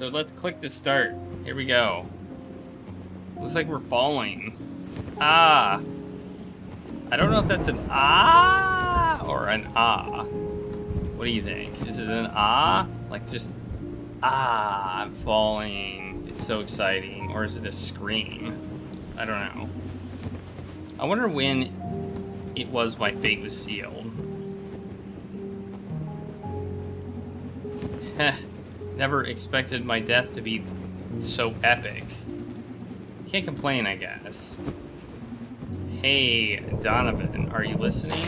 so let's click to start. Here we go. Looks like we're falling. Ah. I don't know if that's an ah or an ah. What do you think? Is it an ah? Like just ah, I'm falling. It's so exciting. Or is it a scream? I don't know. I wonder when it was my fate was sealed. Heh. Never expected my death to be so epic. Can't complain, I guess. Hey, Donovan, are you listening?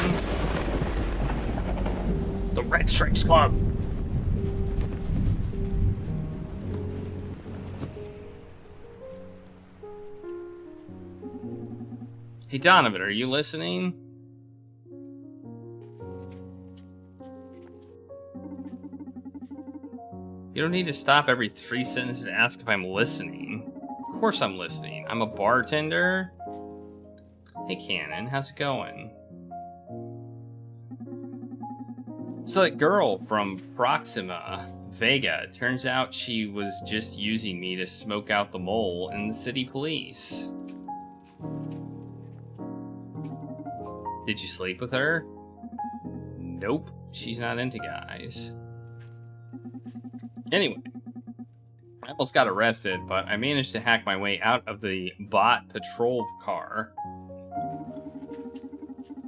The Red Stripes Club! Hey, Donovan, are you listening? You don't need to stop every 3 sentences to ask if I'm listening. Of course I'm listening. I'm a bartender. Hey, Cannon, how's it going? So that girl from Proxima, Vega, turns out she was just using me to smoke out the mole in the city police. Did you sleep with her? Nope, she's not into guys. Anyway, I almost got arrested, but I managed to hack my way out of the bot patrol car.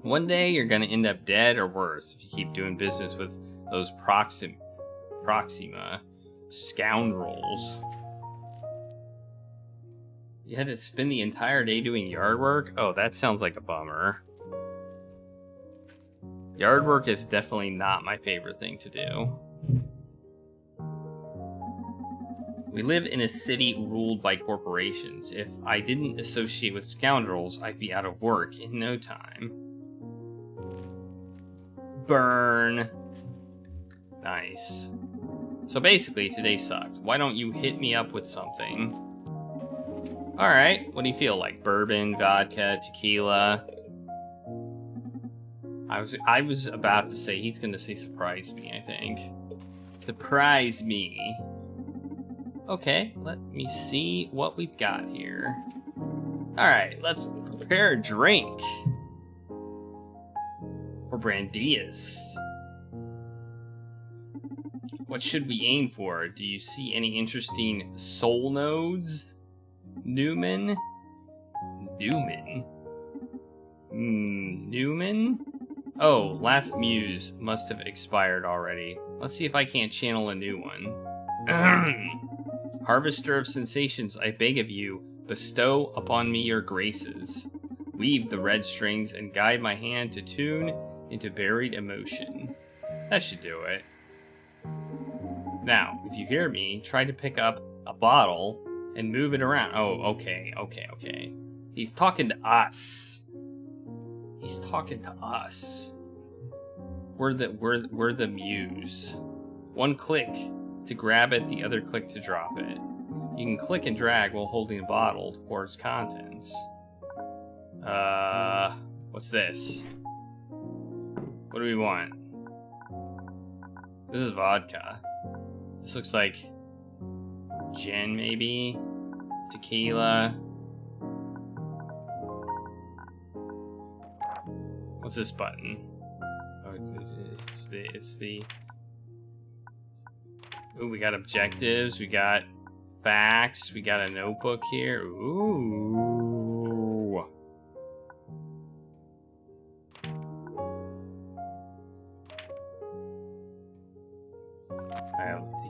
One day you're gonna end up dead or worse if you keep doing business with those Proxima scoundrels. You had to spend the entire day doing yard work? Oh, that sounds like a bummer. Yard work is definitely not my favorite thing to do. We live in a city ruled by corporations. If I didn't associate with scoundrels, I'd be out of work in no time. Burn. Nice. So basically, today sucked. Why don't you hit me up with something? Alright, what do you feel like? Bourbon, vodka, tequila? I was about to say, he's gonna say surprise me, I think. Surprise me. Okay, let me see what we've got here. Alright, let's prepare a drink. For Brandias. What should we aim for? Do you see any interesting soul nodes? Newman? Newman? Oh, last muse must have expired already. Let's see if I can't channel a new one. Harvester of sensations, I beg of you, bestow upon me your graces. Weave the red strings and guide my hand to tune into buried emotion. That should do it. Now, if you hear me, try to pick up a bottle and move it around. Oh, okay. He's talking to us. He's talking to us. We're the muse. One click to grab it, the other click to drop it. You can click and drag while holding a bottle to pour its contents. What's this? What do we want? This is vodka. This looks like gin, maybe? Tequila. What's this button? Oh, it's the... Ooh, we got objectives, we got facts, we got a notebook here. Ooh.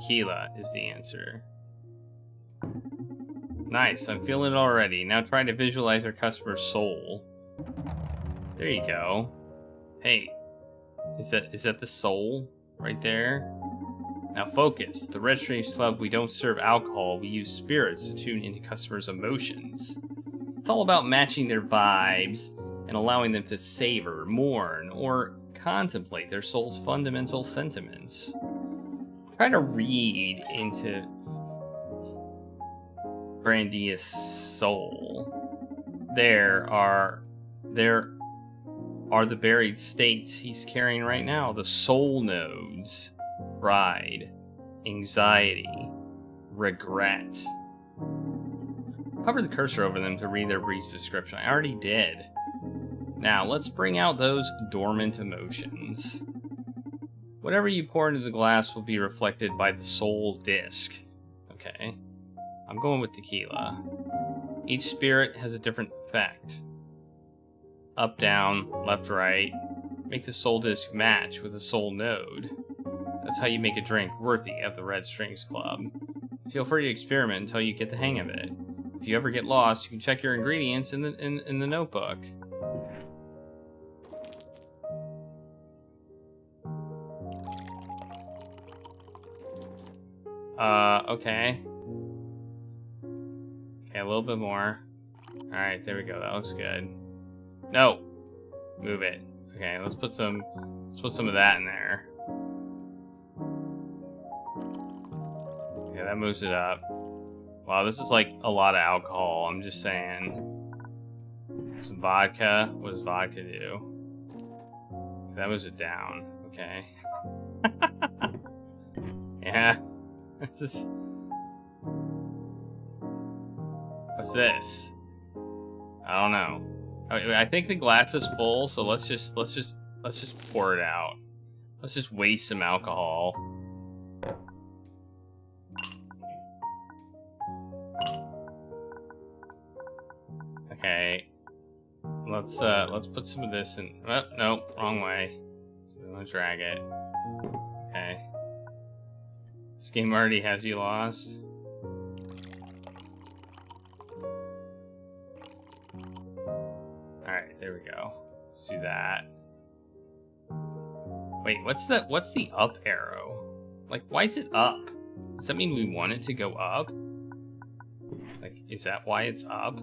Tequila is the answer. Nice, I'm feeling it already. Now try to visualize our customer's soul. There you go. Hey, is that the soul right there? Now focus. At the Red Stripes Club, we don't serve alcohol. We use spirits to tune into customers' emotions. It's all about matching their vibes and allowing them to savor, mourn, or contemplate their soul's fundamental sentiments. Try to read into Brandia's soul. There are the buried states he's carrying right now. The soul nodes. Pride. Anxiety. regret. Hover the cursor over them to read their brief description. I already did. Now, let's bring out those dormant emotions. Whatever you pour into the glass will be reflected by the soul disc. Okay. I'm going with tequila. Each spirit has a different effect. Up, down, left, right. Make the soul disc match with the soul node. That's how you make a drink worthy of the Red Strings Club. Feel free to experiment until you get the hang of it. If you ever get lost, you can check your ingredients in the notebook. Okay. Okay, a little bit more. Alright, there we go. That looks good. No! Move it. Okay, let's put some of that in there. Yeah, that moves it up. Wow, this is like a lot of alcohol, I'm just saying. Some vodka. What does vodka do? That moves it down. Okay. Yeah. This... What's this? I don't know. I think the glass is full, so let's just pour it out. Let's just waste some alcohol. Okay. Let's put some of this in. Oh, no, wrong way. I'm gonna drag it. Okay. This game already has you lost. Alright, there we go. Let's do that. Wait, what's the up arrow? Like, why is it up? Does that mean we want it to go up? Like, is that why it's up?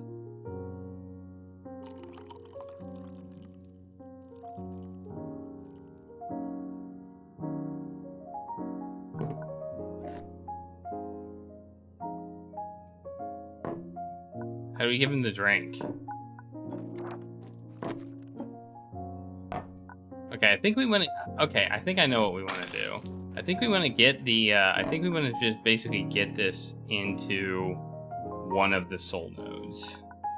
How do we give him the drink? Okay, I think we want to... Okay, I think I know what we want to do. I think we want to get the... I think we want to just basically get this into one of the soul nodes.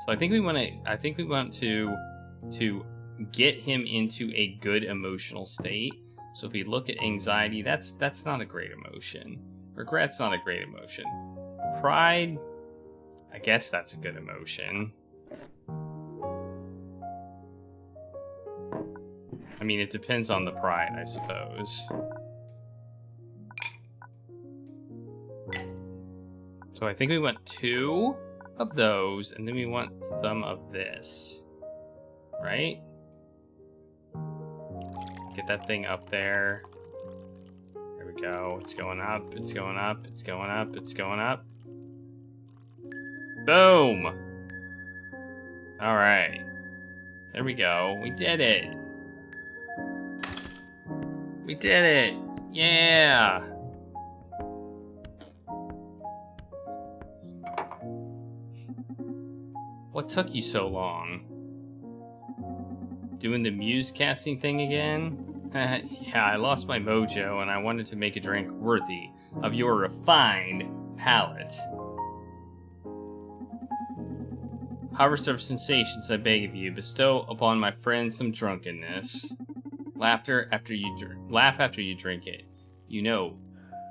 So I think we want to... I think we want to get him into a good emotional state. So if we look at anxiety, that's not a great emotion. Regret's not a great emotion. Pride... I guess that's a good emotion. I mean, it depends on the pride, I suppose. So I think we want 2 of those, and then we want some of this. Right? Get that thing up there. There we go. It's going up, it's going up, it's going up, it's going up. Boom! Alright. There we go. We did it! We did it! Yeah! What took you so long? Doing the muse casting thing again? Yeah, I lost my mojo and I wanted to make a drink worthy of your refined palate. Harvest of sensations, I beg of you, bestow upon my friend some drunkenness. Laugh after you drink it. You know,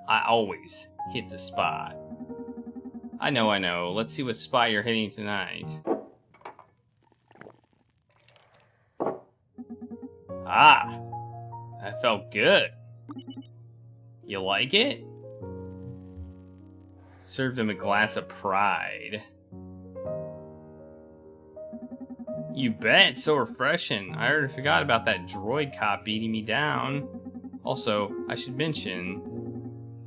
I always hit the spot. I know. Let's see what spot you're hitting tonight. Ah, that felt good. You like it? Served him a glass of pride. You bet, so refreshing. I already forgot about that droid cop beating me down. Also, I should mention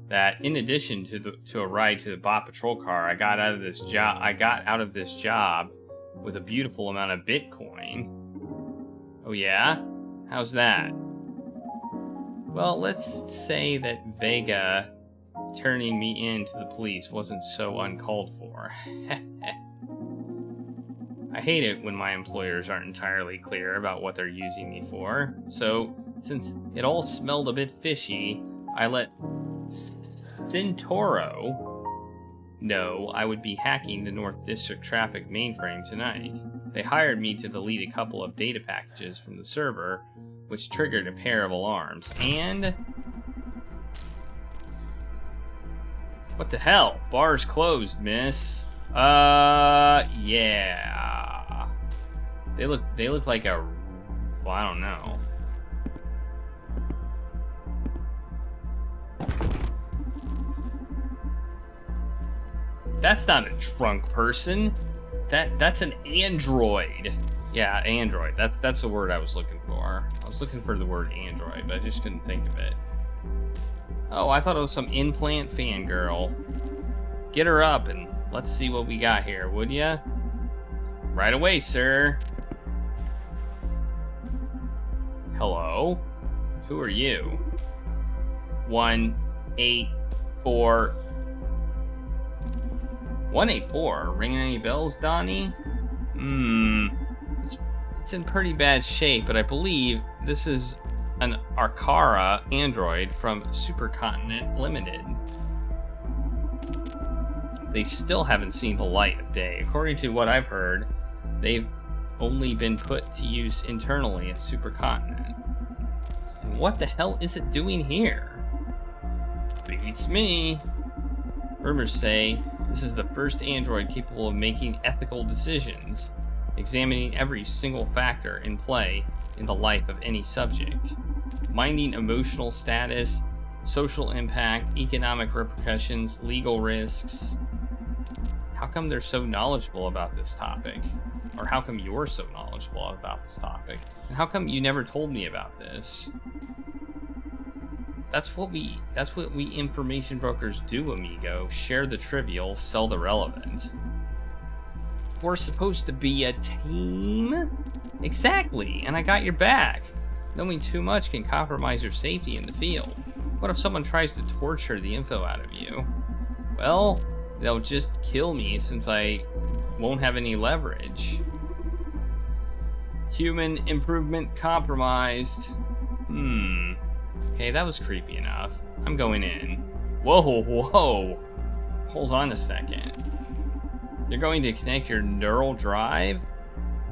that in addition to a ride to the bot patrol car, I got out of this job with a beautiful amount of Bitcoin. Oh yeah? How's that? Well, let's say that Vega turning me in to the police wasn't so uncalled for. I hate it when my employers aren't entirely clear about what they're using me for. So, since it all smelled a bit fishy, I let Centauro No, I would be hacking the North District traffic mainframe tonight. They hired me to delete a couple of data packages from the server, which triggered a pair of alarms. And... what the hell? Bar's closed, miss. Yeah. They look like a... well, I don't know. That's not a drunk person. That's an android. Yeah, android. That's the word I was looking for. I was looking for the word android, but I just couldn't think of it. Oh, I thought it was some implant fangirl. Get her up and let's see what we got here, would ya? Right away, sir. Hello? Who are you? 184. 184? Ringing any bells, Donnie? It's in pretty bad shape, but I believe this is an Arcara android from Supercontinent Limited. They still haven't seen the light of day. According to what I've heard, they've only been put to use internally at Supercontinent. And what the hell is it doing here? Beats me. Rumors say this is the first android capable of making ethical decisions, examining every single factor in play in the life of any subject, minding emotional status, social impact, economic repercussions, legal risks. How come they're so knowledgeable about this topic? Or how come you're so knowledgeable about this topic? And how come you never told me about this? That's what we information brokers do, amigo. Share the trivial, sell the relevant. We're supposed to be a team? Exactly, and I got your back. Knowing too much can compromise your safety in the field. What if someone tries to torture the info out of you? Well, they'll just kill me since I won't have any leverage. Human improvement compromised. Okay, that was creepy enough. I'm going in. Whoa. Hold on a second. You're going to connect your neural drive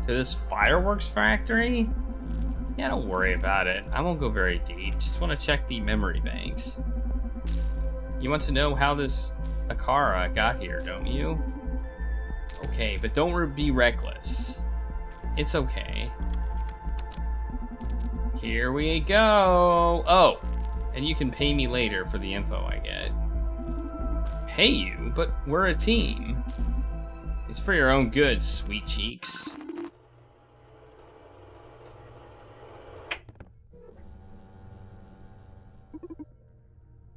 to this fireworks factory? Yeah, don't worry about it. I won't go very deep. Just want to check the memory banks. You want to know how this Arcara got here, don't you? Okay, but don't be reckless. It's okay. Here we go. Oh, and you can pay me later for the info I get. Pay you? But we're a team. It's for your own good, sweet cheeks.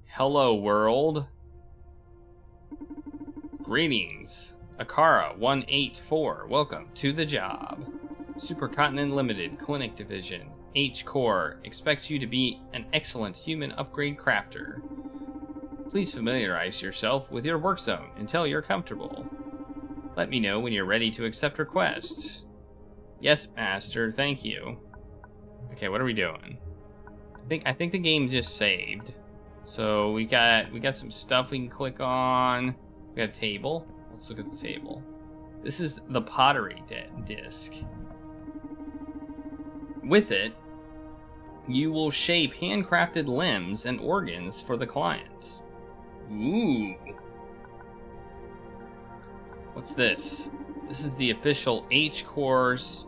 Hello, world. Greetings. Arcara 184. Welcome to the job. Supercontinent Limited Clinic Division. H-Core expects you to be an excellent human upgrade crafter. Please familiarize yourself with your work zone until you're comfortable. Let me know when you're ready to accept requests. Yes, master, thank you. Okay, what are we doing? I think the game just saved. So we got some stuff we can click on. We got a table. Let's look at the table. This is the pottery disc. With it, you will shape handcrafted limbs and organs for the clients. Ooh. What's this? This is the official H-Core's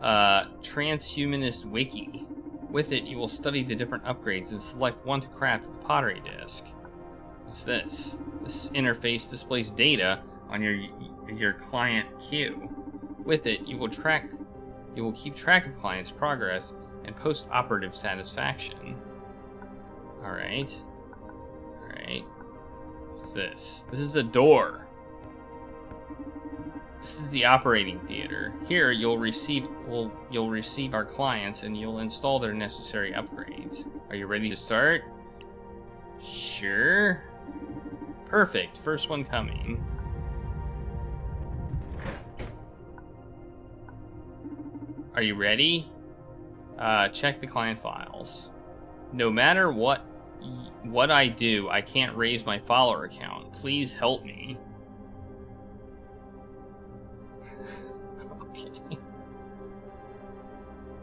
transhumanist wiki. With it, you will study the different upgrades and select one to craft the pottery disc. What's this? This interface displays data on your client queue. With it, you will keep track of clients' progress and post-operative satisfaction. Alright. What's this? This is a door. This is the operating theater. Here, you'll receive our clients and you'll install their necessary upgrades. Are you ready to start? Sure. Perfect. First one coming. Are you ready? Check the client files. No matter what I do, I can't raise my follower count. Please help me.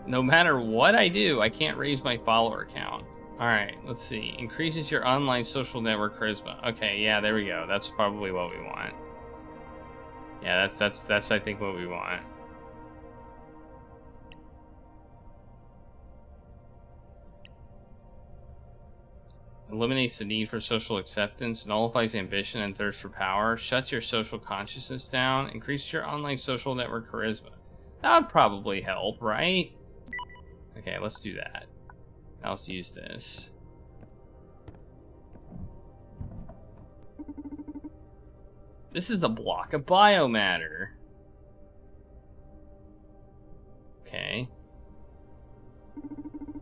No matter what I do, I can't raise my follower count. Alright, let's see. Increases your online social network charisma. Okay, yeah, there we go. That's probably what we want. Yeah, that's I think what we want. Eliminates the need for social acceptance, nullifies ambition and thirst for power, shuts your social consciousness down, increases your online social network charisma. That would probably help, right? Okay, let's do that. Now let's use this. This is a block of biomatter. Okay.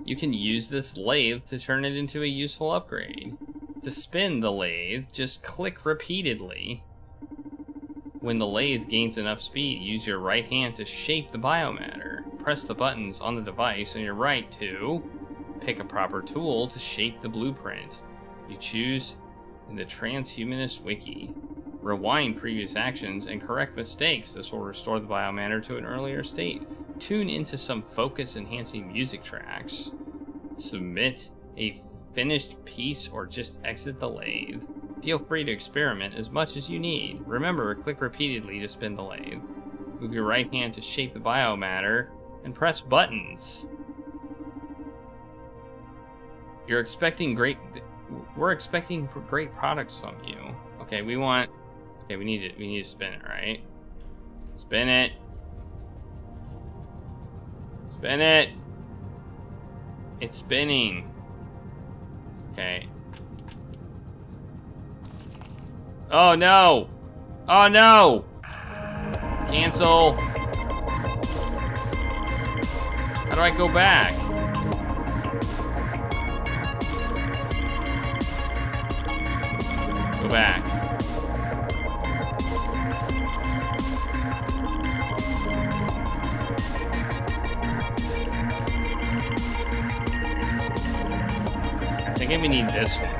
You can use this lathe to turn it into a useful upgrade. To spin the lathe, just click repeatedly. When the lathe gains enough speed, use your right hand to shape the biomatter. Press the buttons on the device on your right to pick a proper tool to shape the blueprint you choose in the Transhumanist Wiki. Rewind previous actions and correct mistakes. This will restore the biomatter to an earlier state. Tune into some focus-enhancing music tracks. Submit a finished piece or just exit the lathe. Feel free to experiment as much as you need. Remember, click repeatedly to spin the lathe. Move your right hand to shape the biomatter and press buttons. We're expecting great products from you. Okay, we need to spin it, right? Spin it. Spin it. It's spinning. Okay. Oh no! Oh no! Cancel. How do I go back? Go back. I think we need this one.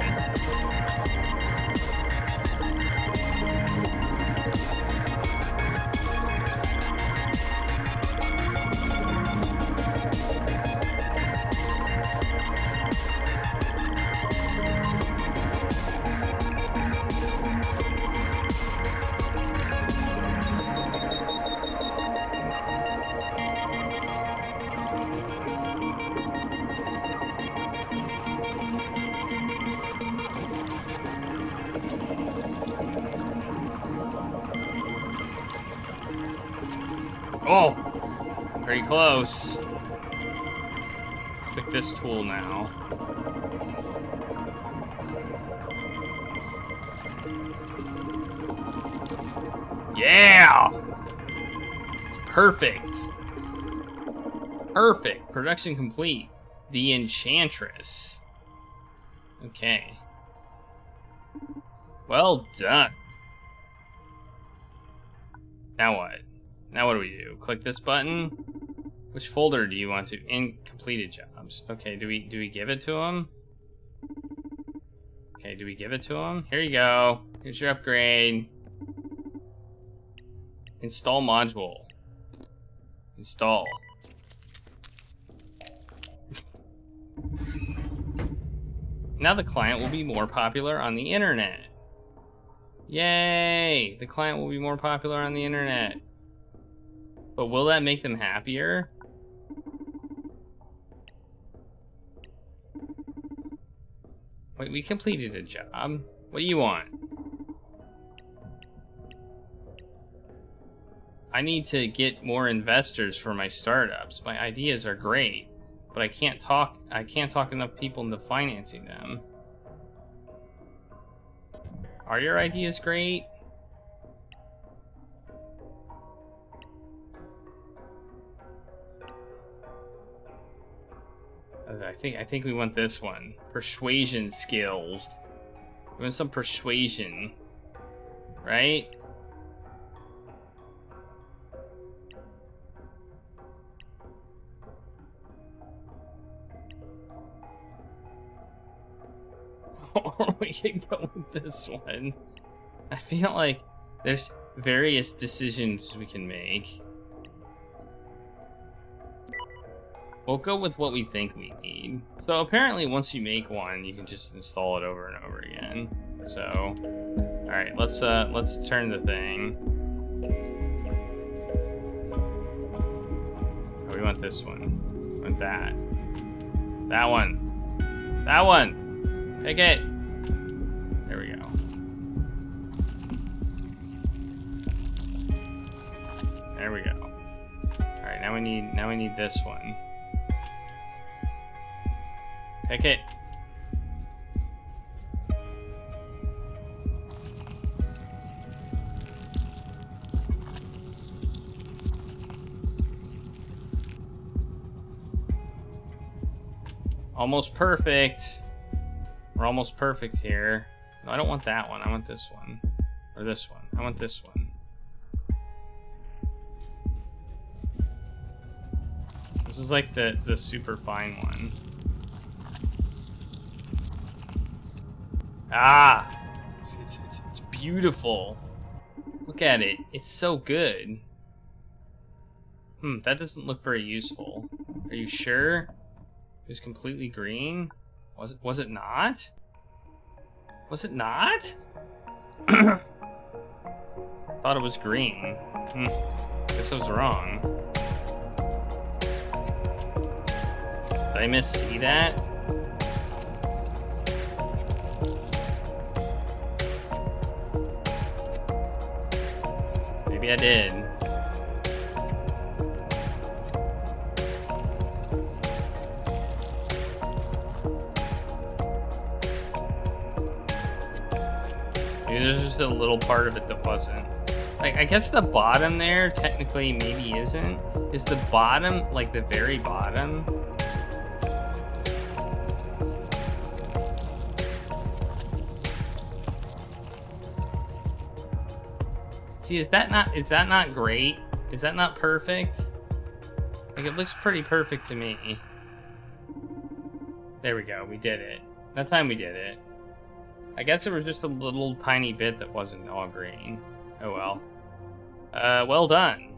Oh, very close. Pick this tool now. Yeah! It's perfect. Perfect. Production complete. The Enchantress. Okay. Well done. Now what? Now what do we do? Click this button. Which folder do you want to? Incompleted jobs. Okay, do we give it to him? Okay, do we give it to him? Here you go. Here's your upgrade. Install module. Install. Now the client will be more popular on the internet. Yay! The client will be more popular on the internet. But will that make them happier? Wait, we completed a job. What do you want? I need to get more investors for my startups. My ideas are great, but I can't talk enough people into financing them. Are your ideas great? I think we want this one. Persuasion skills. We want some persuasion. Right? Or we can go with this one. I feel like there's various decisions we can make. We'll go with what we think we need. So apparently once you make one, you can just install it over and over again. So, all right, let's turn the thing. Oh, we want this one. We want that. That one. That one. Pick it. There we go. There we go. All right, now we need this one. Pick it. Almost perfect. We're almost perfect here. No, I don't want that one. I want this one. Or this one. I want this one. This is like the super fine one. Ah! It's beautiful. Look at it. It's so good. That doesn't look very useful. Are you sure? It was completely green? Was it not? Was it not? Thought it was green. Guess I was wrong. Did I miss-see that? Maybe I did. Maybe there's just a little part of it that wasn't. Like, I guess the bottom there technically maybe isn't. Is the bottom, like the very bottom? See, is that not great? Is that not perfect? Like, it looks pretty perfect to me. There we go, we did it. That time we did it. I guess there was just a little tiny bit that wasn't all green. Oh well. Well done.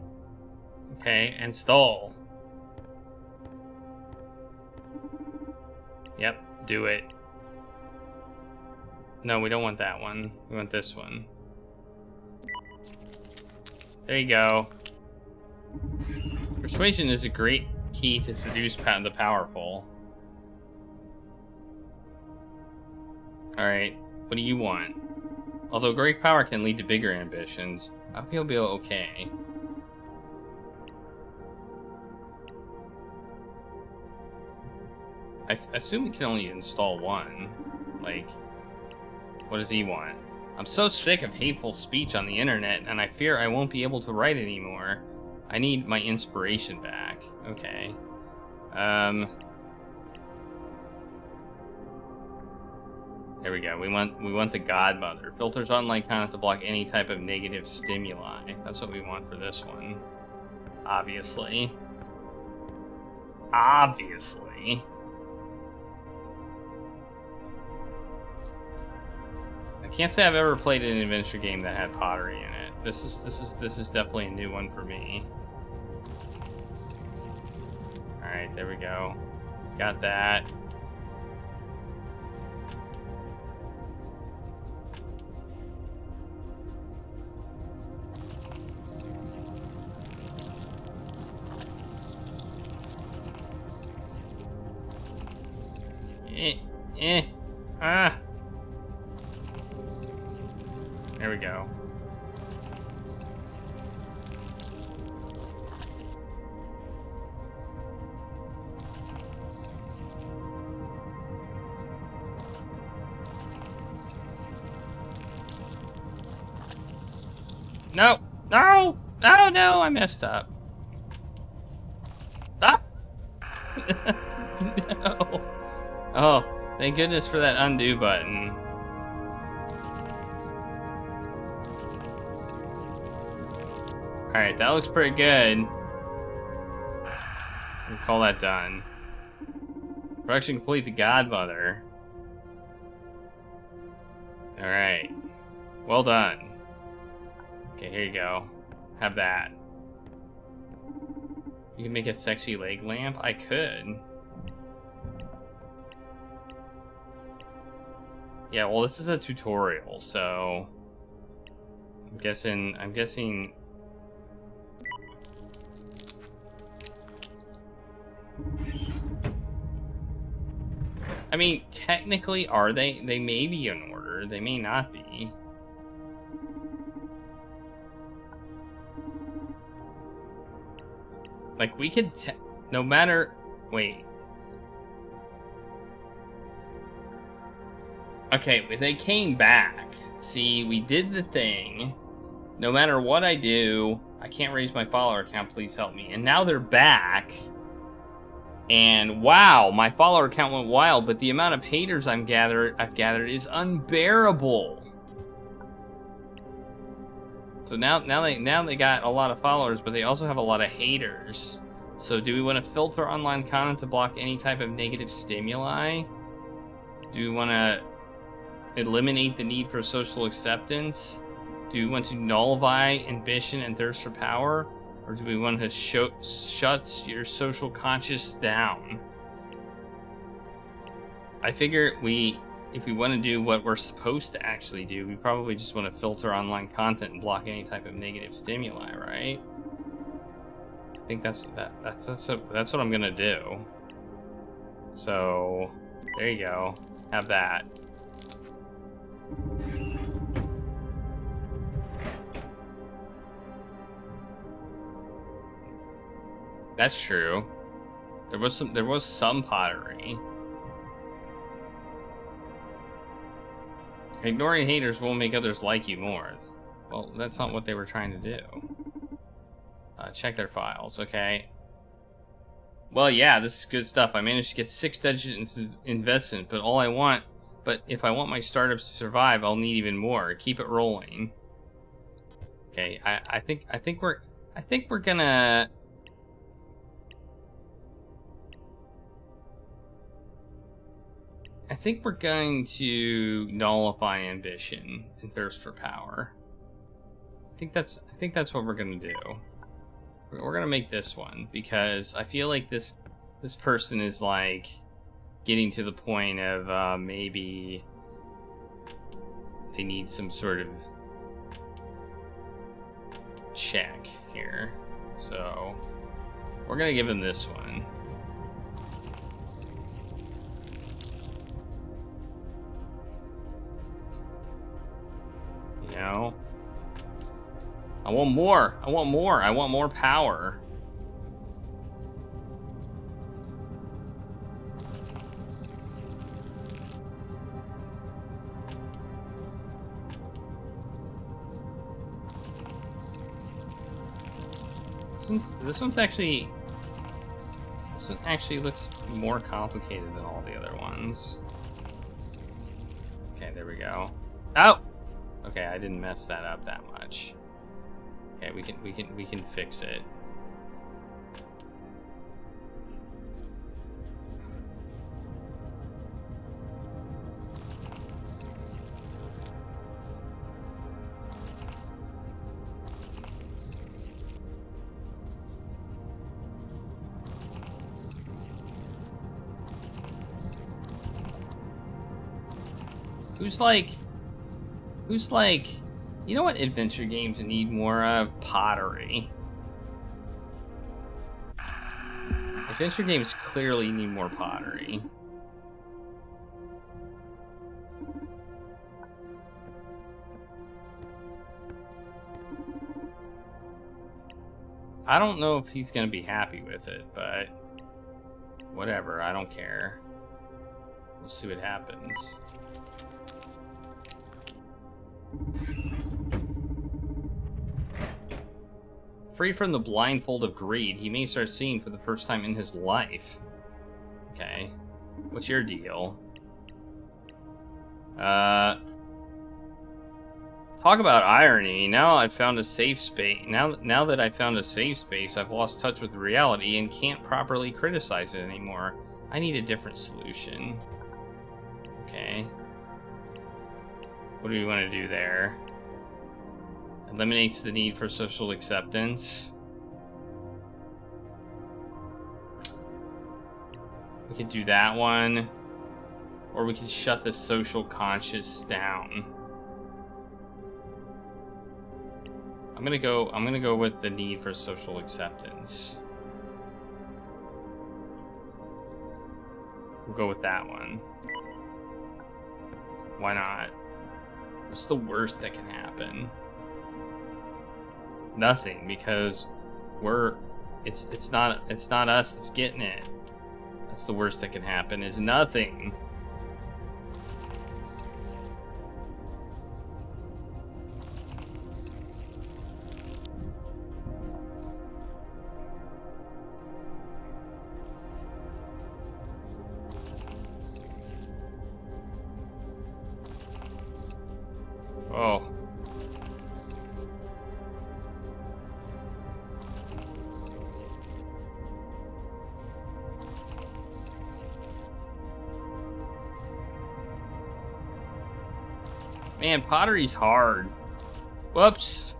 Okay, install. Yep, do it. No, we don't want that one. We want this one. There you go. Persuasion is a great key to seduce the powerful. Alright, what do you want? Although great power can lead to bigger ambitions, I hope you'll be okay. I assume we can only install one. Like, what does he want? I'm so sick of hateful speech on the internet, and I fear I won't be able to write anymore. I need my inspiration back. Okay. There we go. We want the Godmother. Filters on light content to block any type of negative stimuli. That's what we want for this one. Obviously. Obviously. I can't say I've ever played an adventure game that had pottery in it. This is definitely a new one for me. All right, there we go. Got that. There we go. No! No! No, no, I messed up. Ah! No. Oh, thank goodness for that undo button. Alright, that looks pretty good. We'll call that done. Production complete, the Godmother. Alright. Well done. Okay, here you go. Have that. You can make a sexy leg lamp? I could. Yeah, well, this is a tutorial, so I'm guessing I mean, technically, are they? They may be in order. They may not be. Like, we could no matter... Wait. Okay, they came back. See, we did the thing. No matter what I do, I can't raise my follower count, please help me. And now they're back. And wow, my follower count went wild, but the amount of haters I've gathered is unbearable. So now they got a lot of followers, but they also have a lot of haters. So do we want to filter online content to block any type of negative stimuli? Do we want to eliminate the need for social acceptance? Do we want to nullify ambition and thirst for power? Or do we want to shut your social conscience down? I figure if we want to do what we're supposed to actually do, we probably just want to filter online content and block any type of negative stimuli, right? I think that's what I'm gonna do. So there you go. Have that. That's true. There was some pottery. Ignoring haters won't make others like you more. Well, that's not what they were trying to do. Check their files, okay. Well, yeah, this is good stuff. I managed to get 6 digits investment, but if I want my startups to survive, I'll need even more. Keep it rolling. Okay, I think we're gonna... I think we're going to nullify ambition and thirst for power. I think that's what we're gonna do. We're gonna make this one because I feel like this person is like getting to the point of maybe they need some sort of check here. So we're gonna give him this one. You know? I want more. I want more. I want more power. This one actually looks more complicated than all the other ones. Okay, there we go. Oh! Okay, I didn't mess that up that much. Okay, we can fix it. Who's like, you know what adventure games need more of? Pottery. Adventure games clearly need more pottery. I don't know if he's gonna be happy with it, but whatever, I don't care. We'll see what happens. Free from the blindfold of greed, he may start seeing for the first time in his life. Okay. What's your deal? Talk about irony. Now I've found a safe space. Now that I've found a safe space, I've lost touch with reality and can't properly criticize it anymore. I need a different solution. Okay. What do we want to do there? Eliminates the need for social acceptance. We could do that one. Or we could shut the social conscious down. I'm gonna go with the need for social acceptance. We'll go with that one. Why not? What's the worst that can happen? Nothing, because it's not us that's getting it. That's the worst that can happen, is nothing. Oh. Man, pottery's hard. Whoops.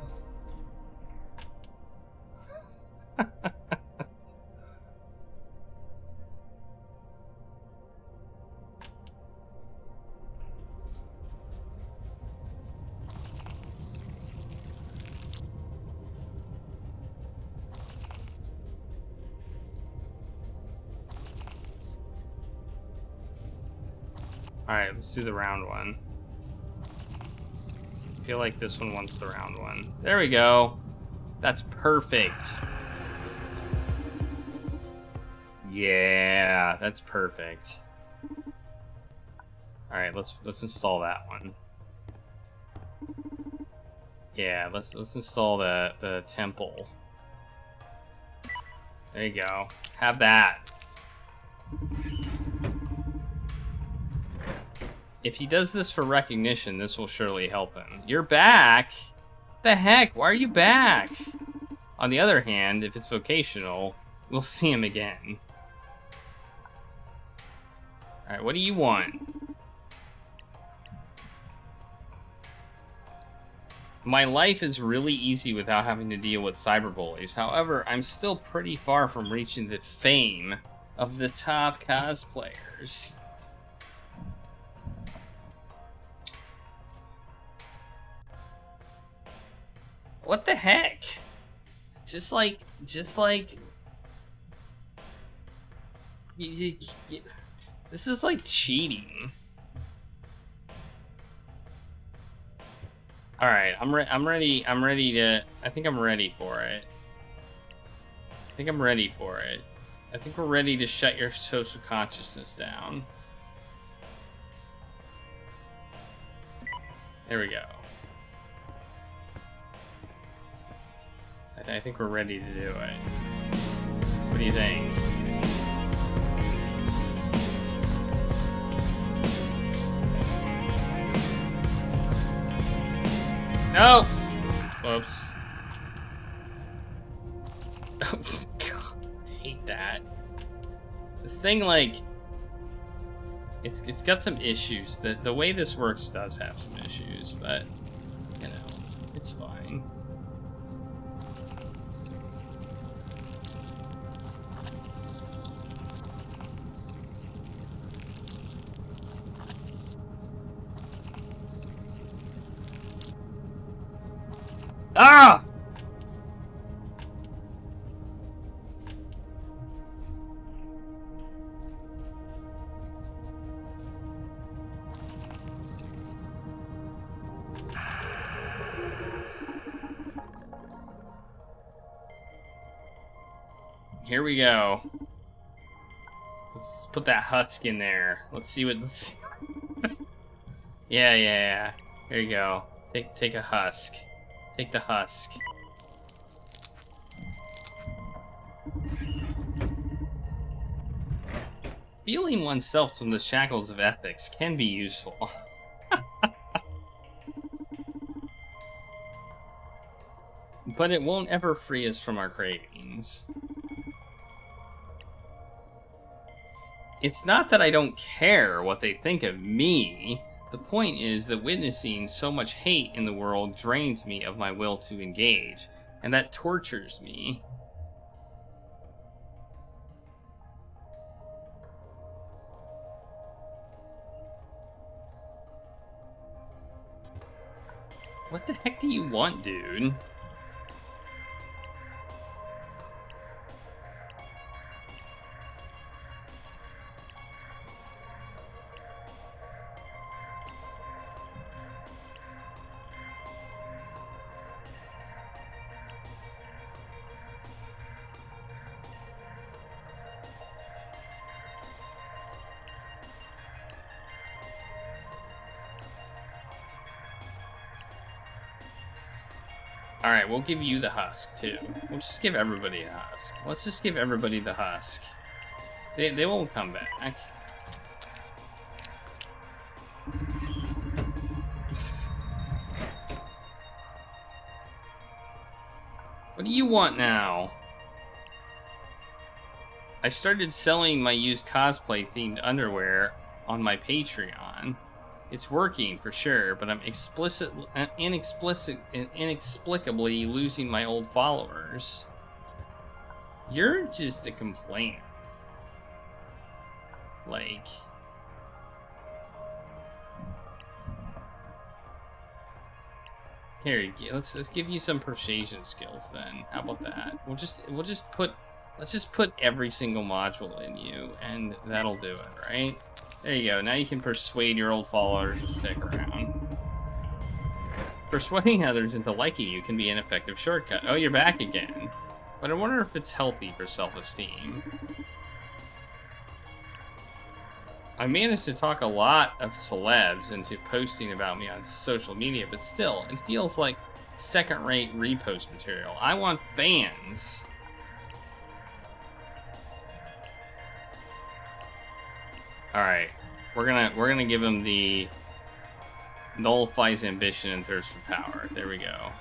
Alright, let's do the round one. I feel like this one wants the round one. There we go. That's perfect. Yeah, that's perfect. Alright, let's install that one. Yeah, let's install the temple. There you go. Have that. If he does this for recognition, this will surely help him. You're back? What the heck? Why are you back? On the other hand, if it's vocational, we'll see him again. Alright, what do you want? My life is really easy without having to deal with cyberbullies. However, I'm still pretty far from reaching the fame of the top cosplayers. What the heck? Just like this is like cheating. All right, I'm ready to. I think I'm ready for it. I think I'm ready for it. I think we're ready to shut your social consciousness down. There we go. I think we're ready to do it. What do you think? No! Whoops. Oops. God, I hate that. This thing, like, it's got some issues. The way this works does have some issues, but, you know, it's fine. Ah! Here we go. Let's put that husk in there. Let's see what. Yeah. Here you go. Take a husk. Take the husk. Feeling oneself from the shackles of ethics can be useful. But it won't ever free us from our cravings. It's not that I don't care what they think of me. The point is that witnessing so much hate in the world drains me of my will to engage, and that tortures me. What the heck do you want, dude? Alright, we'll give you the husk, too. We'll just give everybody a husk. Let's just give everybody the husk. They won't come back. What do you want now? I started selling my used cosplay-themed underwear on my Patreon. It's working for sure, but I'm inexplicably losing my old followers. You're just a complainer. Like, here, let's give you some persuasion skills then. How about that? Let's just put every single module in you, and that'll do it, right? There you go. Now you can persuade your old followers to stick around. Persuading others into liking you can be an effective shortcut. Oh, you're back again. But I wonder if it's healthy for self-esteem. I managed to talk a lot of celebs into posting about me on social media, but still, it feels like second-rate repost material. I want fans. Alright, we're gonna give him the nullifies ambition and thirst for power. There we go.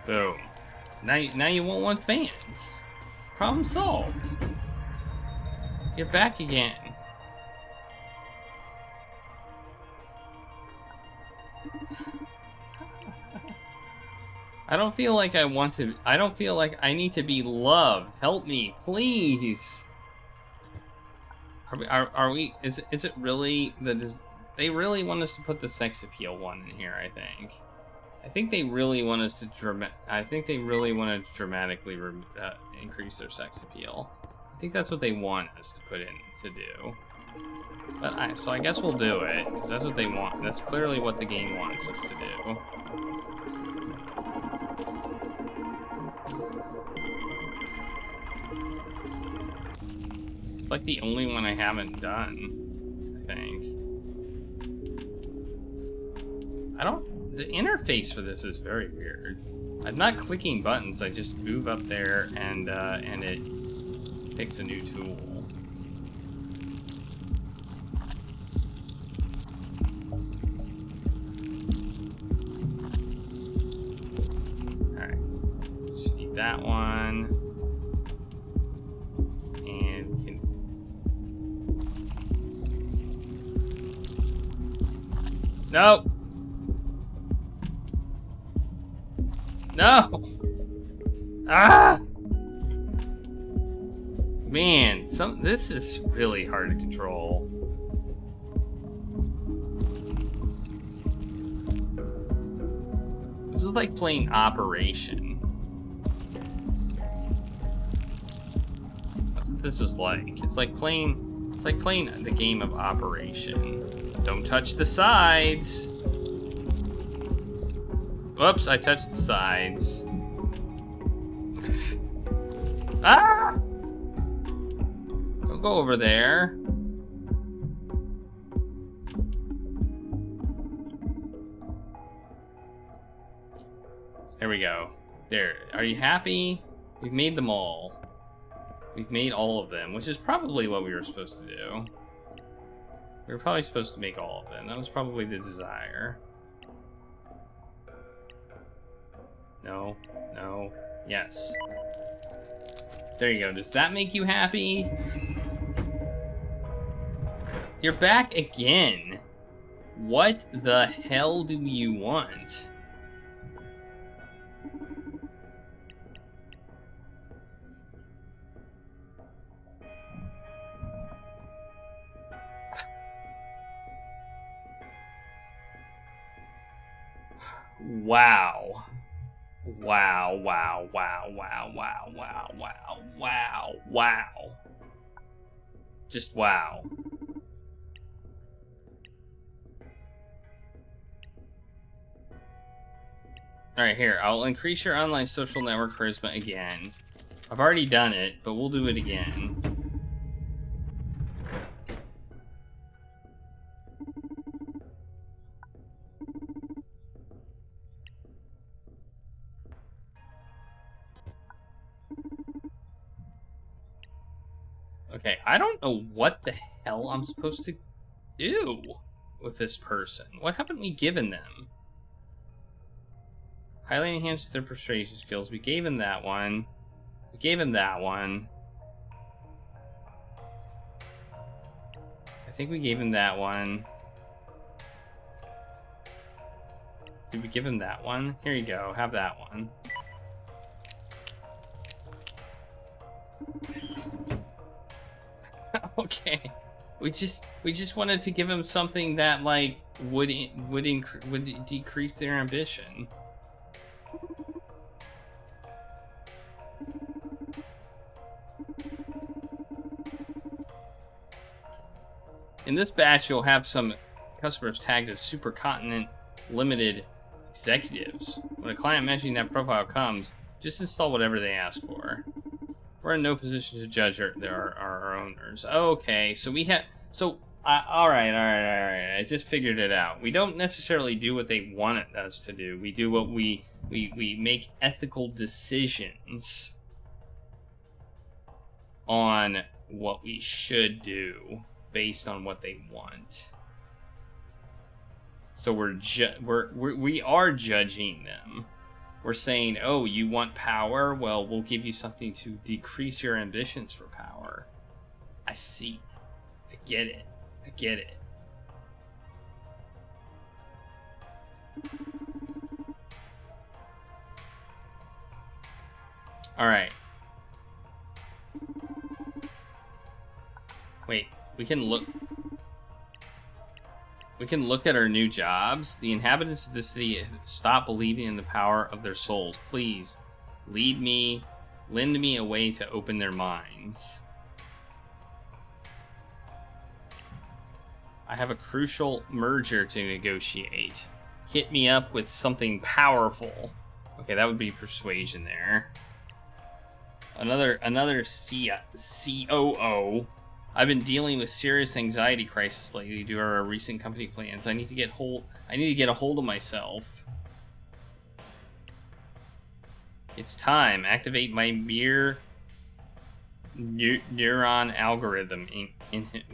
Boom. Now you won't want fans. Problem solved. You're back again. I don't feel like I want to. I don't feel like I need to be loved. Help me, please. Are we? Is it really the? They really want us to put the sex appeal one in here. I think they really want us to I think they really want to dramatically increase their sex appeal. I think that's what they want us to put in to do. But so I guess we'll do it because that's what they want. That's clearly what the game wants us to do. It's like the only one I haven't done, I think. The interface for this is very weird. I'm not clicking buttons, I just move up there and it picks a new tool. Alright, just need that one. Nope. No. Ah. Man, this is really hard to control. This is like playing Operation. That's what this is like. It's like playing the game of Operation. Don't touch the sides. Whoops, I touched the sides. Ah! Don't go over there. There we go. There. Are you happy? We've made them all. We've made all of them, which is probably what we were supposed to do. We were probably supposed to make all of them. That was probably the desire. No, no, yes. There you go. Does that make you happy? You're back again. What the hell do you want? Wow. Wow, wow, wow, wow, wow, wow, wow, wow, wow. Just wow. Alright, here. I'll increase your online social network charisma again. I've already done it, but we'll do it again. Okay, I don't know what the hell I'm supposed to do with this person. What haven't we given them? Highly enhanced their persuasion skills. We gave him that one. We gave him that one. I think we gave him that one. Did we give him that one? Here you go. Have that one. Okay. We just wanted to give him something that like would decrease their ambition. In this batch, you'll have some customers tagged as supercontinent limited executives. When a client mentioning that profile comes, just install whatever they ask for. We're in no position to judge our owners. Okay, so we have... So, all right. I just figured it out. We don't necessarily do what they wanted us to do. We do what we make ethical decisions on what we should do based on what they want. So we are judging them. We're saying, oh, you want power? Well, we'll give you something to decrease your ambitions for power. I see. I get it. I get it. All right. Wait, we can look at our new jobs. The inhabitants of the city stop believing in the power of their souls. Please, lend me a way to open their minds. I have a crucial merger to negotiate. Hit me up with something powerful. Okay, that would be persuasion there. Another COO. I've been dealing with serious anxiety crisis lately due to our recent company plans. I need to get a hold of myself. It's time. Activate my neuron algorithm.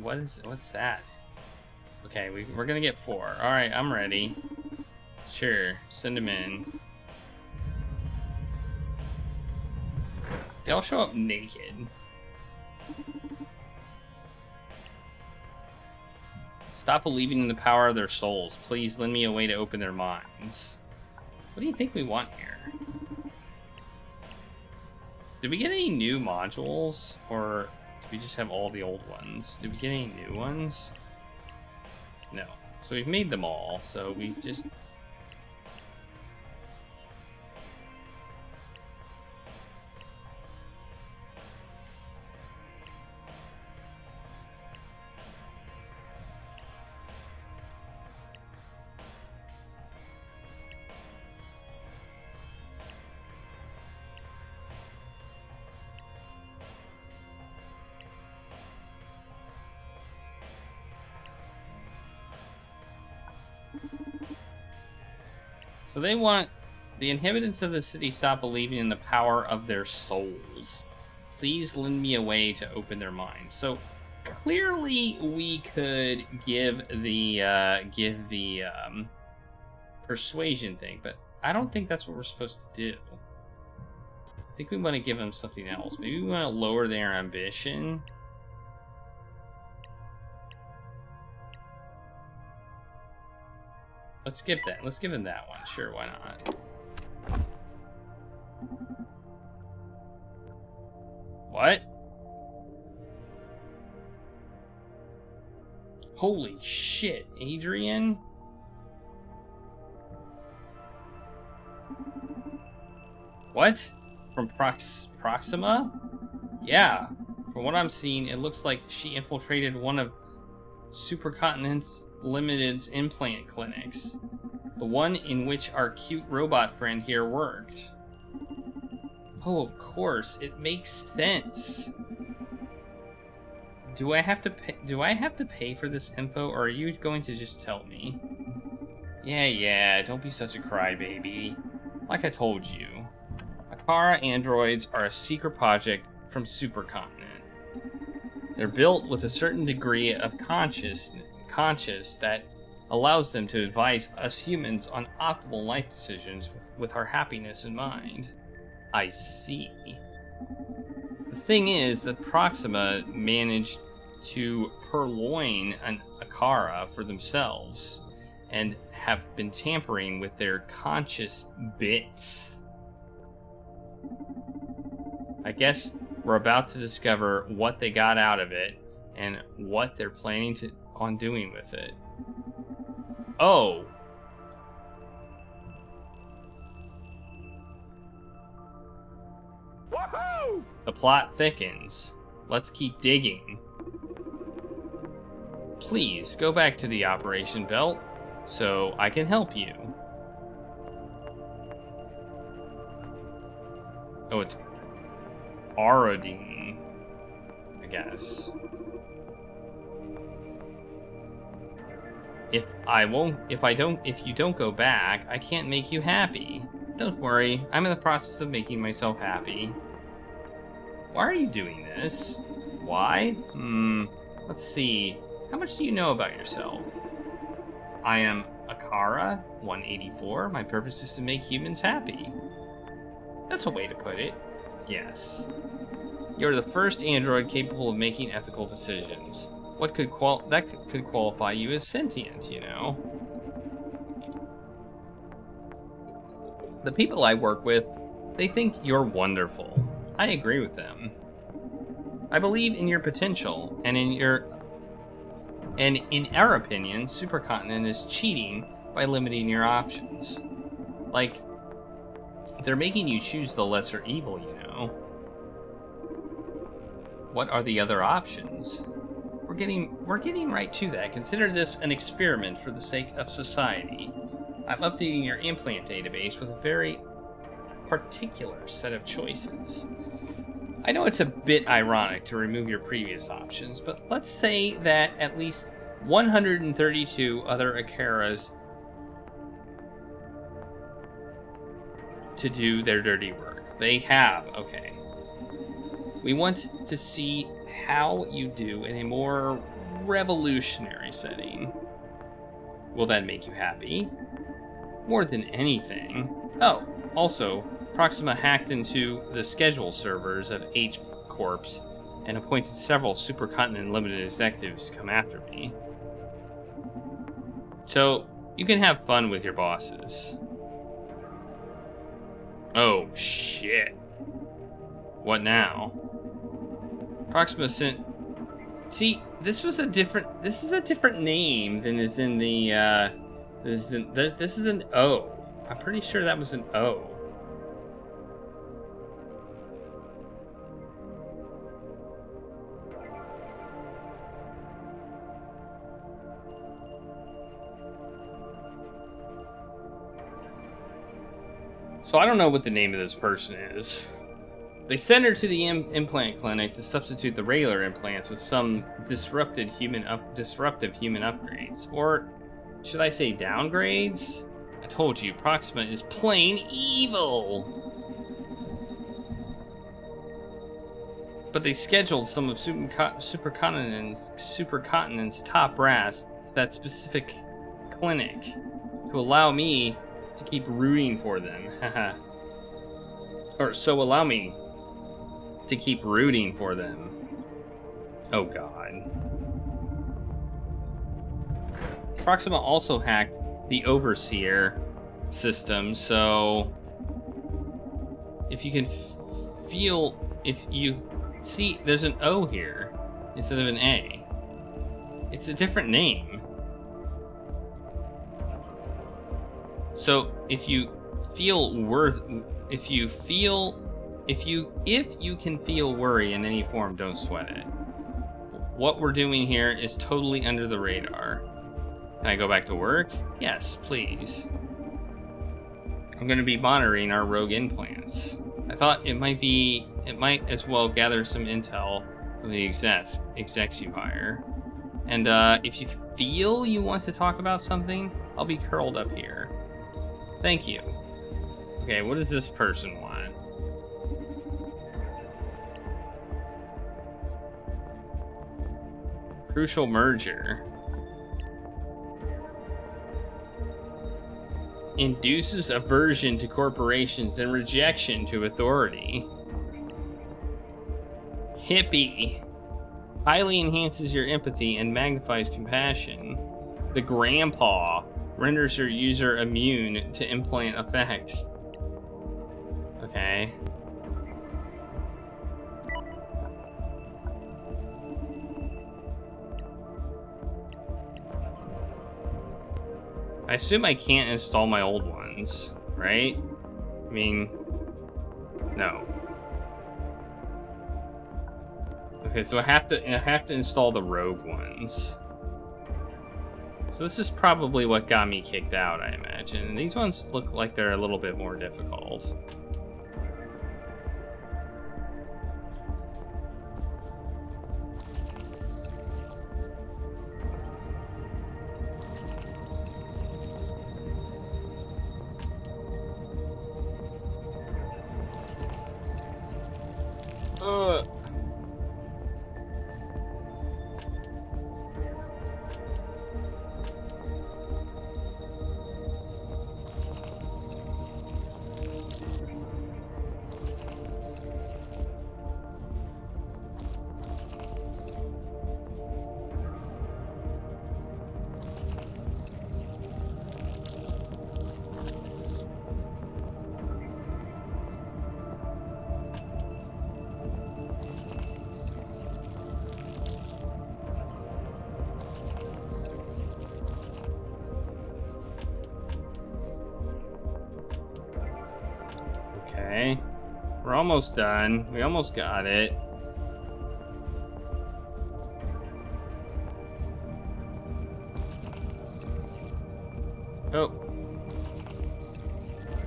What's that? Okay, we're gonna get 4. All right, I'm ready. Sure, send them in. They all show up naked. Stop believing in the power of their souls. Please lend me a way to open their minds. What do you think we want here? Did we get any new modules? Or did we just have all the old ones? Did we get any new ones? No. So we've made them all, so we just... So they want the inhabitants of the city stop believing in the power of their souls. Please lend me a way to open their minds. So clearly we could give the persuasion thing, but I don't think that's what we're supposed to do. I think we want to give them something else. Maybe we want to lower their ambition. Let's skip that. Let's give him that one. Sure, why not? What? Holy shit, Adrian? What? From Proxima? Yeah. From what I'm seeing, it looks like she infiltrated one of Supercontinent Limited's implant clinics. The one in which our cute robot friend here worked. Oh, of course. It makes sense. Do I have to pay for this info, or are you going to just tell me? Yeah, don't be such a crybaby. Like I told you, Akara androids are a secret project from Supercontinent. They're built with a certain degree of conscious that allows them to advise us humans on optimal life decisions with our happiness in mind. I see. The thing is that Proxima managed to purloin an Akara for themselves and have been tampering with their conscious bits. I guess we're about to discover what they got out of it and what they're planning on doing with it. Oh. Woohoo! The plot thickens. Let's keep digging. Please go back to the operation belt so I can help you. Oh, it's Arodine, I guess. If you don't go back, I can't make you happy. Don't worry, I'm in the process of making myself happy. Why are you doing this? Why? Let's see. How much do you know about yourself? I am Akara 184. My purpose is to make humans happy. That's a way to put it. Yes. You're the first android capable of making ethical decisions. What could qualify you as sentient, you know? The people I work with, they think you're wonderful. I agree with them. I believe in your potential, and in our opinion, Supercontinent is cheating by limiting your options. Like, they're making you choose the lesser evil, you know. What are the other options? We're getting right to that. Consider this an experiment for the sake of society. I'm updating your implant database with a very particular set of choices. I know it's a bit ironic to remove your previous options, but let's say that at least 132 other Akaras to do their dirty work. They have, okay. We want to see how you do in a more revolutionary setting. Will that make you happy? More than anything. Oh, also, Proxima hacked into the schedule servers of H Corps and appointed several Supercontinent Limited executives to come after me. So, you can have fun with your bosses. Oh, shit. What now? Proxima sent... See, this is a different name than is in the, this is an O. I'm pretty sure that was an O. So I don't know what the name of this person is. They sent her to the implant clinic to substitute the regular implants with some disruptive human upgrades. Or should I say downgrades? I told you, Proxima is plain evil! But they scheduled some of Supercontinent's top brass to that specific clinic to allow me to keep rooting for them. Or so allow me to keep rooting for them. Oh god. Proxima also hacked the Overseer system, so if you can if you see, there's an O here instead of an A. It's a different name. So if you feel if you can feel worry in any form, don't sweat it. What we're doing here is totally under the radar. Can I go back to work? Yes, please. I'm going to be monitoring our rogue implants. I thought it might as well gather some intel from the execs you hire. And if you feel you want to talk about something, I'll be curled up here. Thank you. Okay, what does this person want? Crucial merger. Induces aversion to corporations and rejection to authority. Hippie. Highly enhances your empathy and magnifies compassion. The grandpa renders your user immune to implant effects. Okay. I assume I can't install my old ones, right? I mean, no. Okay, so I have to install the rogue ones. So this is probably what got me kicked out, I imagine. These ones look like they're a little bit more difficult. Okay, we're almost done. We almost got it. Oh.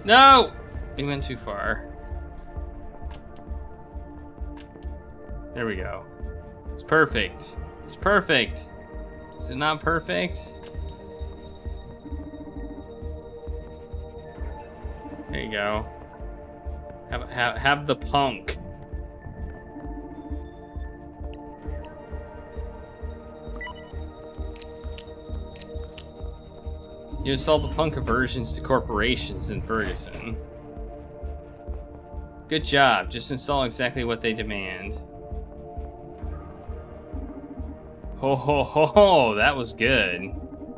No! We went too far. There we go. It's perfect. It's perfect. Is it not perfect? There you go. Have the punk. You installed the punk aversions to corporations in Ferguson. Good job. Just install exactly what they demand. Ho ho ho ho, that was good.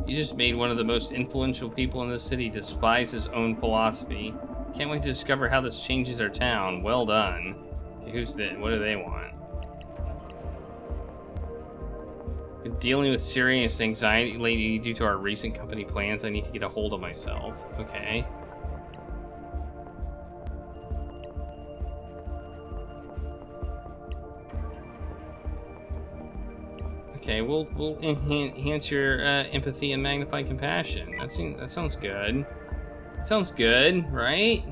You just made one of the most influential people in the city despise his own philosophy. Can't wait to discover how this changes our town. Well done. Okay, what do they want? Been dealing with serious anxiety lately due to our recent company plans. I need to get a hold of myself. Okay. Okay, we'll enhance your empathy and magnify compassion. That sounds good. Sounds good, right?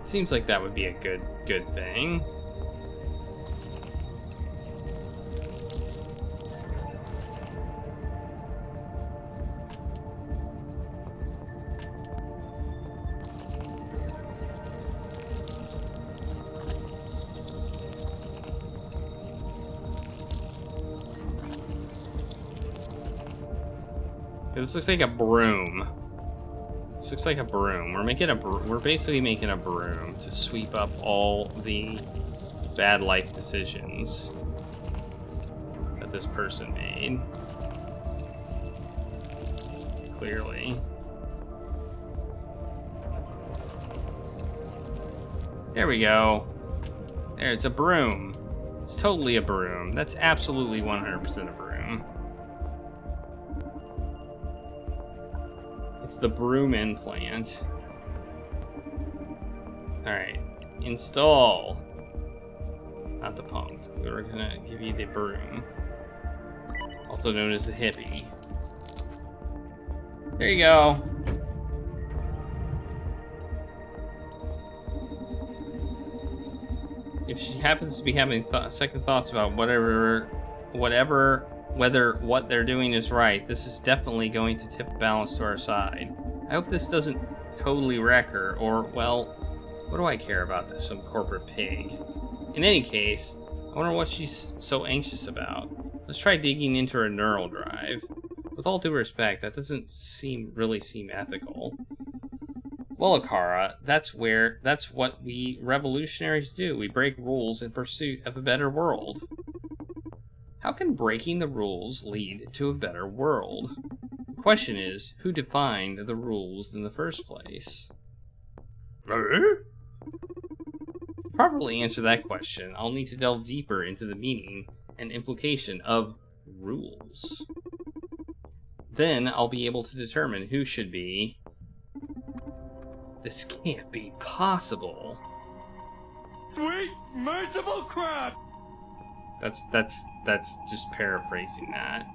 Seems like that would be a good thing. This looks like a broom. This looks like a broom. We're basically making a broom to sweep up all the bad life decisions that this person made. Clearly. There we go. There, it's a broom. It's totally a broom. That's absolutely 100% a broom. It's the broom implant. Alright. Install. Not the punk. We're gonna give you the broom. Also known as the hippie. There you go. If she happens to be having second thoughts about whether what they're doing is right, this is definitely going to tip the balance to our side. I hope this doesn't totally wreck her, or, well, what do I care about this, some corporate pig? In any case, I wonder what she's so anxious about. Let's try digging into her neural drive. With all due respect, that doesn't really seem ethical. Well, Akara, that's what we revolutionaries do. We break rules in pursuit of a better world. How can breaking the rules lead to a better world? The question is, who defined the rules in the first place? To properly answer that question, I'll need to delve deeper into the meaning and implication of rules. Then I'll be able to determine who should be... This can't be possible. Sweet, merciful crap! That's just paraphrasing that.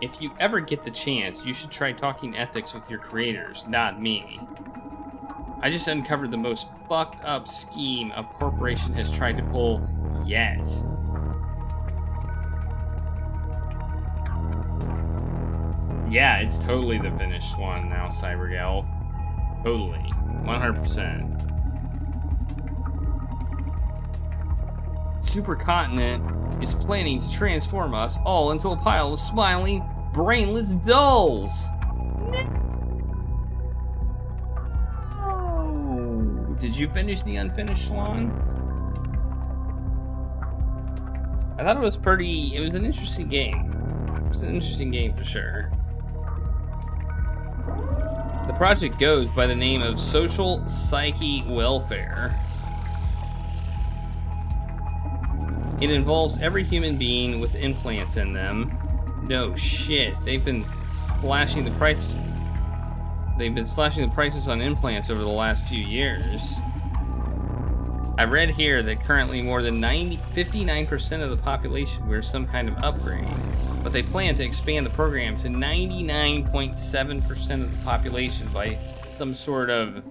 If you ever get the chance, you should try talking ethics with your creators, not me. I just uncovered the most fucked up scheme a corporation has tried to pull yet. Yeah, it's totally the finished one now, Cybergirl. Totally. 100%. Supercontinent is planning to transform us all into a pile of smiling, brainless dolls. No. Did you finish the unfinished one? I thought it was an interesting game. It was an interesting game for sure. The project goes by the name of Social Psyche Welfare. It involves every human being with implants in them. No shit, they've been slashing the prices on implants over the last few years. I read here that currently more than 59% of the population wears some kind of upgrade, but they plan to expand the program to 99.7% of the population by some sort of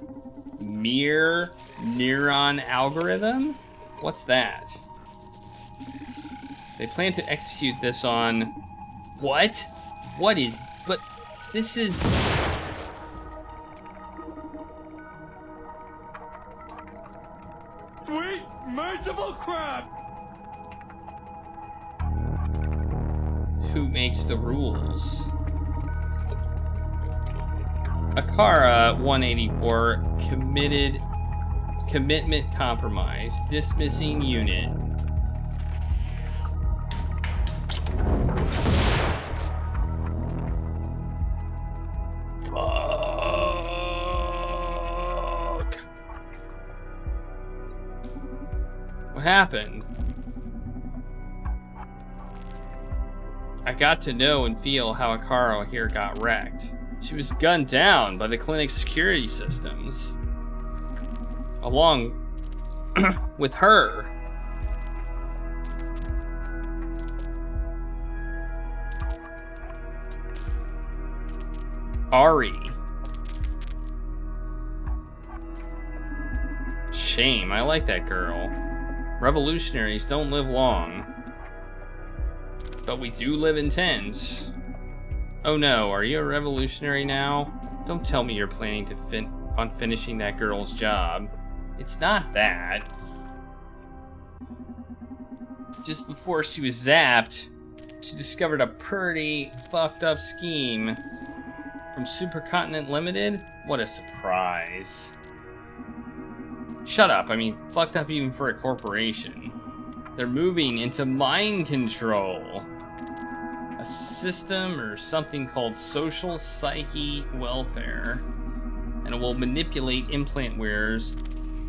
mirror neuron algorithm? What's that? They plan to execute this on... What? What is... But this is... Sweet, merciful crap! Who makes the rules? Akara 184 commitment compromise, dismissing unit. Fuck. What happened? I got to know and feel how Akara here got wrecked. She was gunned down by the clinic's security systems. Along with her. Ari. Shame, I like that girl. Revolutionaries don't live long. But we do live in tents. Oh no, are you a revolutionary now? Don't tell me you're planning to on finishing that girl's job. It's not that. Just before she was zapped, she discovered a pretty fucked up scheme from Supercontinent Limited. What a surprise. Shut up, I mean, fucked up even for a corporation. They're moving into mind control. A system or something called Social Psyche Welfare. And it will manipulate implant wearers.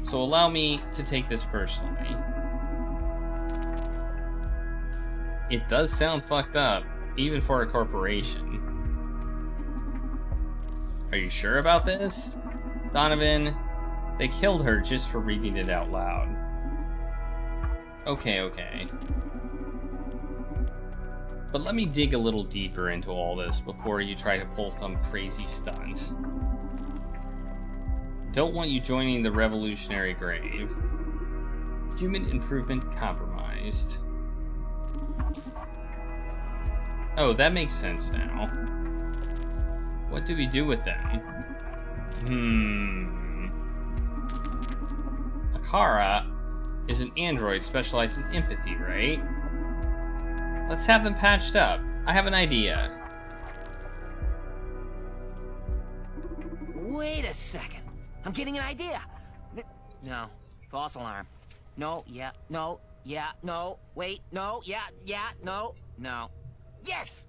So allow me to take this personally. It does sound fucked up. even for a corporation. Are you sure about this, Donovan? They killed her just for reading it out loud. Okay. But let me dig a little deeper into all this before you try to pull some crazy stunt. Don't want you joining the revolutionary grave. Human improvement compromised. Oh, that makes sense now. What do we do with them? Akara is an android specialized in empathy, right? Let's have them patched up. I have an idea. Wait a second. I'm getting an idea. No. False alarm. No, yeah, no, yeah, no, wait, no, yeah, no, no. Yes!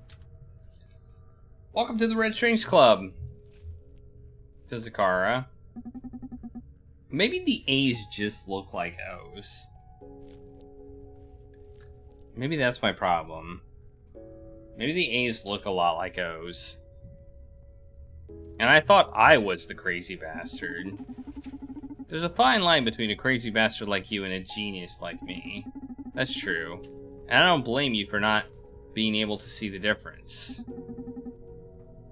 Welcome to the Red Strings Club, says Akara. Maybe the A's just look like O's. Maybe that's my problem. Maybe the A's look a lot like O's. And I thought I was the crazy bastard. There's a fine line between a crazy bastard like you and a genius like me. That's true. And I don't blame you for not being able to see the difference.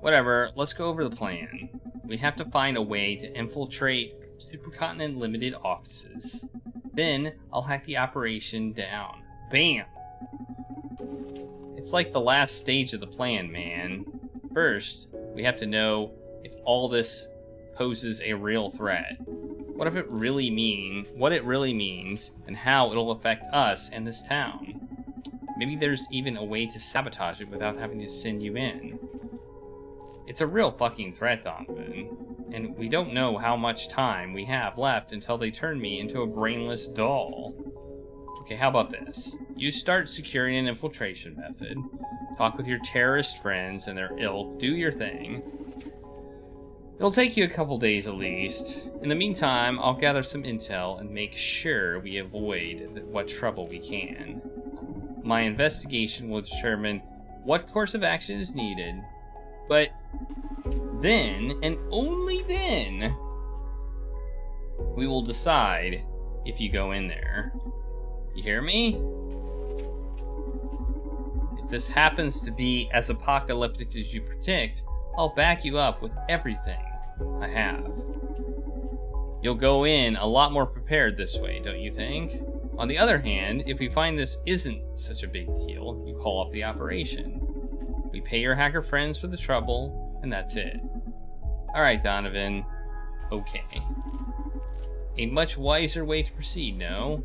Whatever, let's go over the plan. We have to find a way to infiltrate Supercontinent Limited offices. Then, I'll hack the operation down. Bam! It's like the last stage of the plan, man. First, we have to know if all this poses a real threat. What it really means, and how it'll affect us and this town. Maybe there's even a way to sabotage it without having to send you in. It's a real fucking threat, Donovan. And we don't know how much time we have left until they turn me into a brainless doll. Okay, how about this? You start securing an infiltration method. Talk with your terrorist friends and their ilk. Do your thing. It'll take you a couple days at least. In the meantime, I'll gather some intel and make sure we avoid what trouble we can. My investigation will determine what course of action is needed. But then, and only then, we will decide if you go in there. You hear me? If this happens to be as apocalyptic as you predict, I'll back you up with everything I have. You'll go in a lot more prepared this way, don't you think? On the other hand, if we find this isn't such a big deal, you call off the operation. We pay your hacker friends for the trouble, and that's it. Alright, Donovan. Okay. A much wiser way to proceed, no?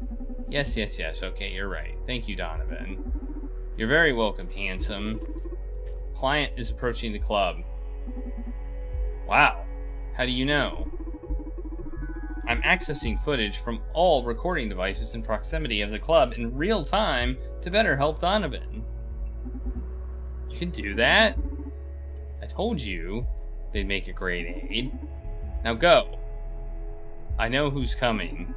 Yes, okay, you're right. Thank you, Donovan. You're very welcome, handsome. Client is approaching the club. Wow. How do you know? I'm accessing footage from all recording devices in proximity of the club in real time to better help Donovan. You can do that? I told you they'd make a great aid. Now go. I know who's coming.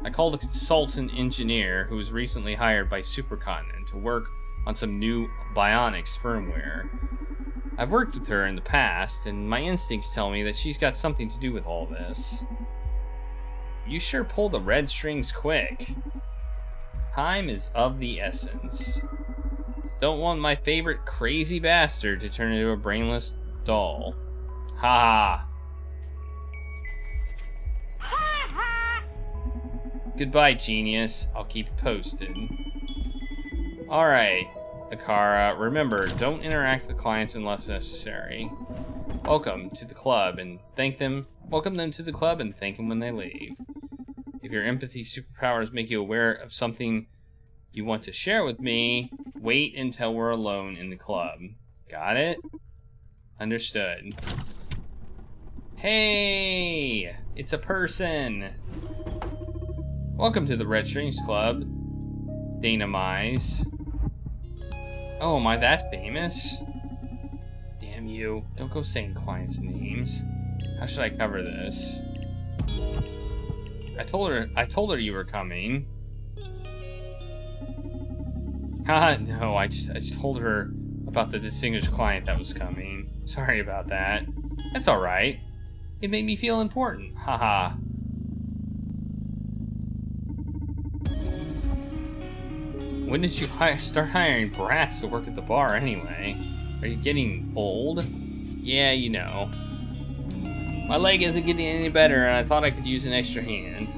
I called a consultant engineer who was recently hired by Supercontinent to work on some new bionics firmware. I've worked with her in the past, and my instincts tell me that she's got something to do with all this. You sure pull the red strings quick. Time is of the essence. Don't want my favorite crazy bastard to turn into a brainless doll. Ha ha! Goodbye, genius. I'll keep you posted. Alright, Akara, remember, don't interact with clients unless necessary. Welcome to the club and welcome them to the club and thank them when they leave. If your empathy superpowers make you aware of something you want to share with me, wait until we're alone in the club. Got it? Understood. Hey! It's a person! Welcome to the Red Strings Club. Dynamize. Oh, am I that famous? Damn you. Don't go saying clients' names. How should I cover this? I told her you were coming. Haha, no, I just told her about the distinguished client that was coming. Sorry about that. That's alright. It made me feel important. Haha. When did you start hiring brats to work at the bar anyway? Are you getting old? Yeah, you know. My leg isn't getting any better and I thought I could use an extra hand.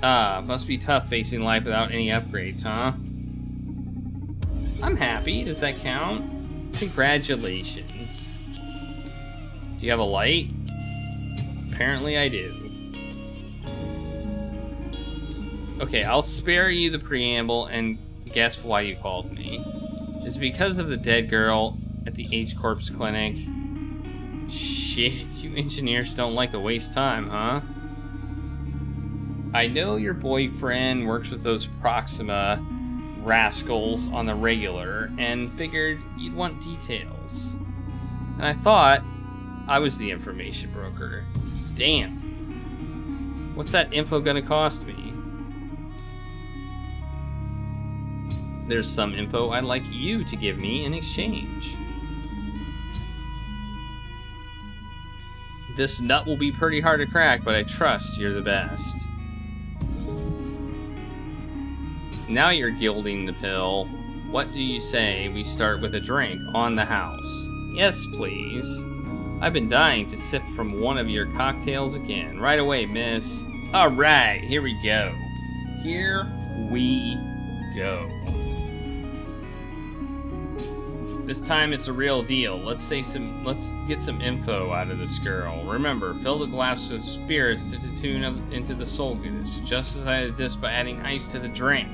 Must be tough facing life without any upgrades, huh? I'm happy. Does that count? Congratulations. Do you have a light? Apparently I do. Okay, I'll spare you the preamble and guess why you called me. It's because of the dead girl at the H-Corp's clinic. Shit, you engineers don't like to waste time, huh? I know your boyfriend works with those Proxima rascals on the regular and figured you'd want details. And I thought I was the information broker. Damn. What's that info gonna cost me? There's some info I'd like you to give me in exchange. This nut will be pretty hard to crack, but I trust you're the best. Now you're gilding the pill. What do you say we start with a drink on the house? Yes, please. I've been dying to sip from one of your cocktails again. Right away, miss. Alright, here we go. Here we go. This time it's a real deal. Let's get some info out of this girl. Remember, fill the glass with spirits to tune into the soul goodness. Just as I did this by adding ice to the drink.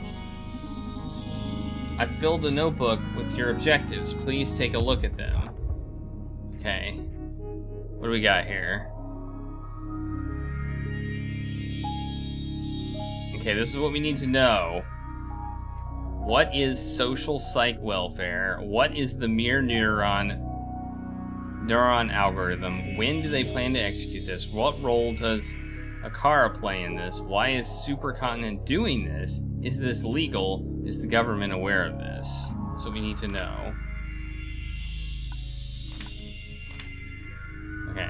I filled a notebook with your objectives. Please take a look at them. Okay. What do we got here? Okay, this is what we need to know. What is social psych welfare? What is the mirror neuron algorithm? When do they plan to execute this? What role does Akara play in this? Why is Supercontinent doing this? Is this legal? Is the government aware of this? That's what we need to know. Okay.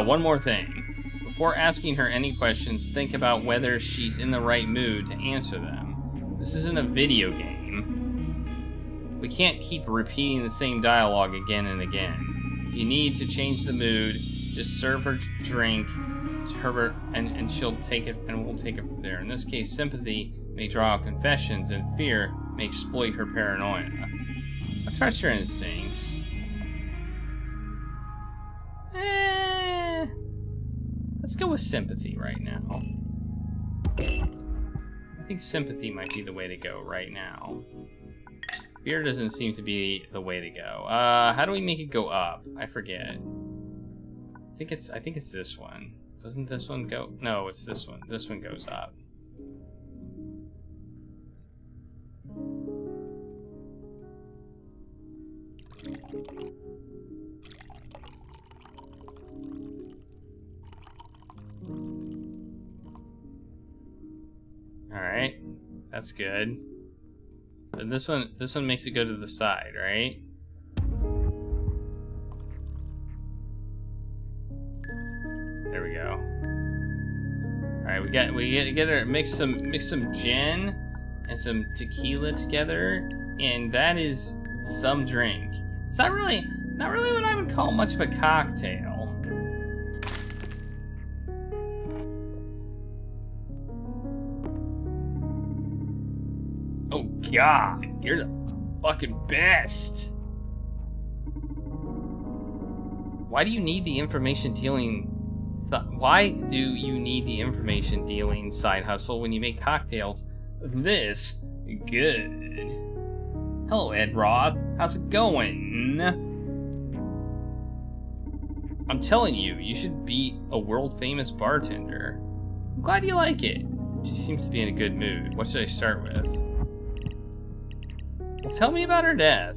One more thing. Before asking her any questions, think about whether she's in the right mood to answer them. This isn't a video game. We can't keep repeating the same dialogue again and again. If you need to change the mood, just serve her drink to her and she'll take it and we'll take it from there. In this case, sympathy may draw out confessions and fear may exploit her paranoia. I trust your instincts. Let's go with sympathy right now. I think sympathy might be the way to go right now. Fear doesn't seem to be the way to go. How do we make it go up? I forget. I think it's this one. Doesn't this one go? No, it's this one. This one goes up. Alright, that's good. And this one makes it go to the side, right? There we go. Alright, we get to mix some gin and some tequila together, and that is some drink. It's not really what I would call much of a cocktail. Oh God, you're the fucking best. Why do you need the information dealing? Why do you need the information dealing side hustle when you make cocktails this good? Hello, Ed Roth. How's it going? I'm telling you, you should be a world-famous bartender. I'm glad you like it. She seems to be in a good mood. What should I start with? Well, tell me about her death.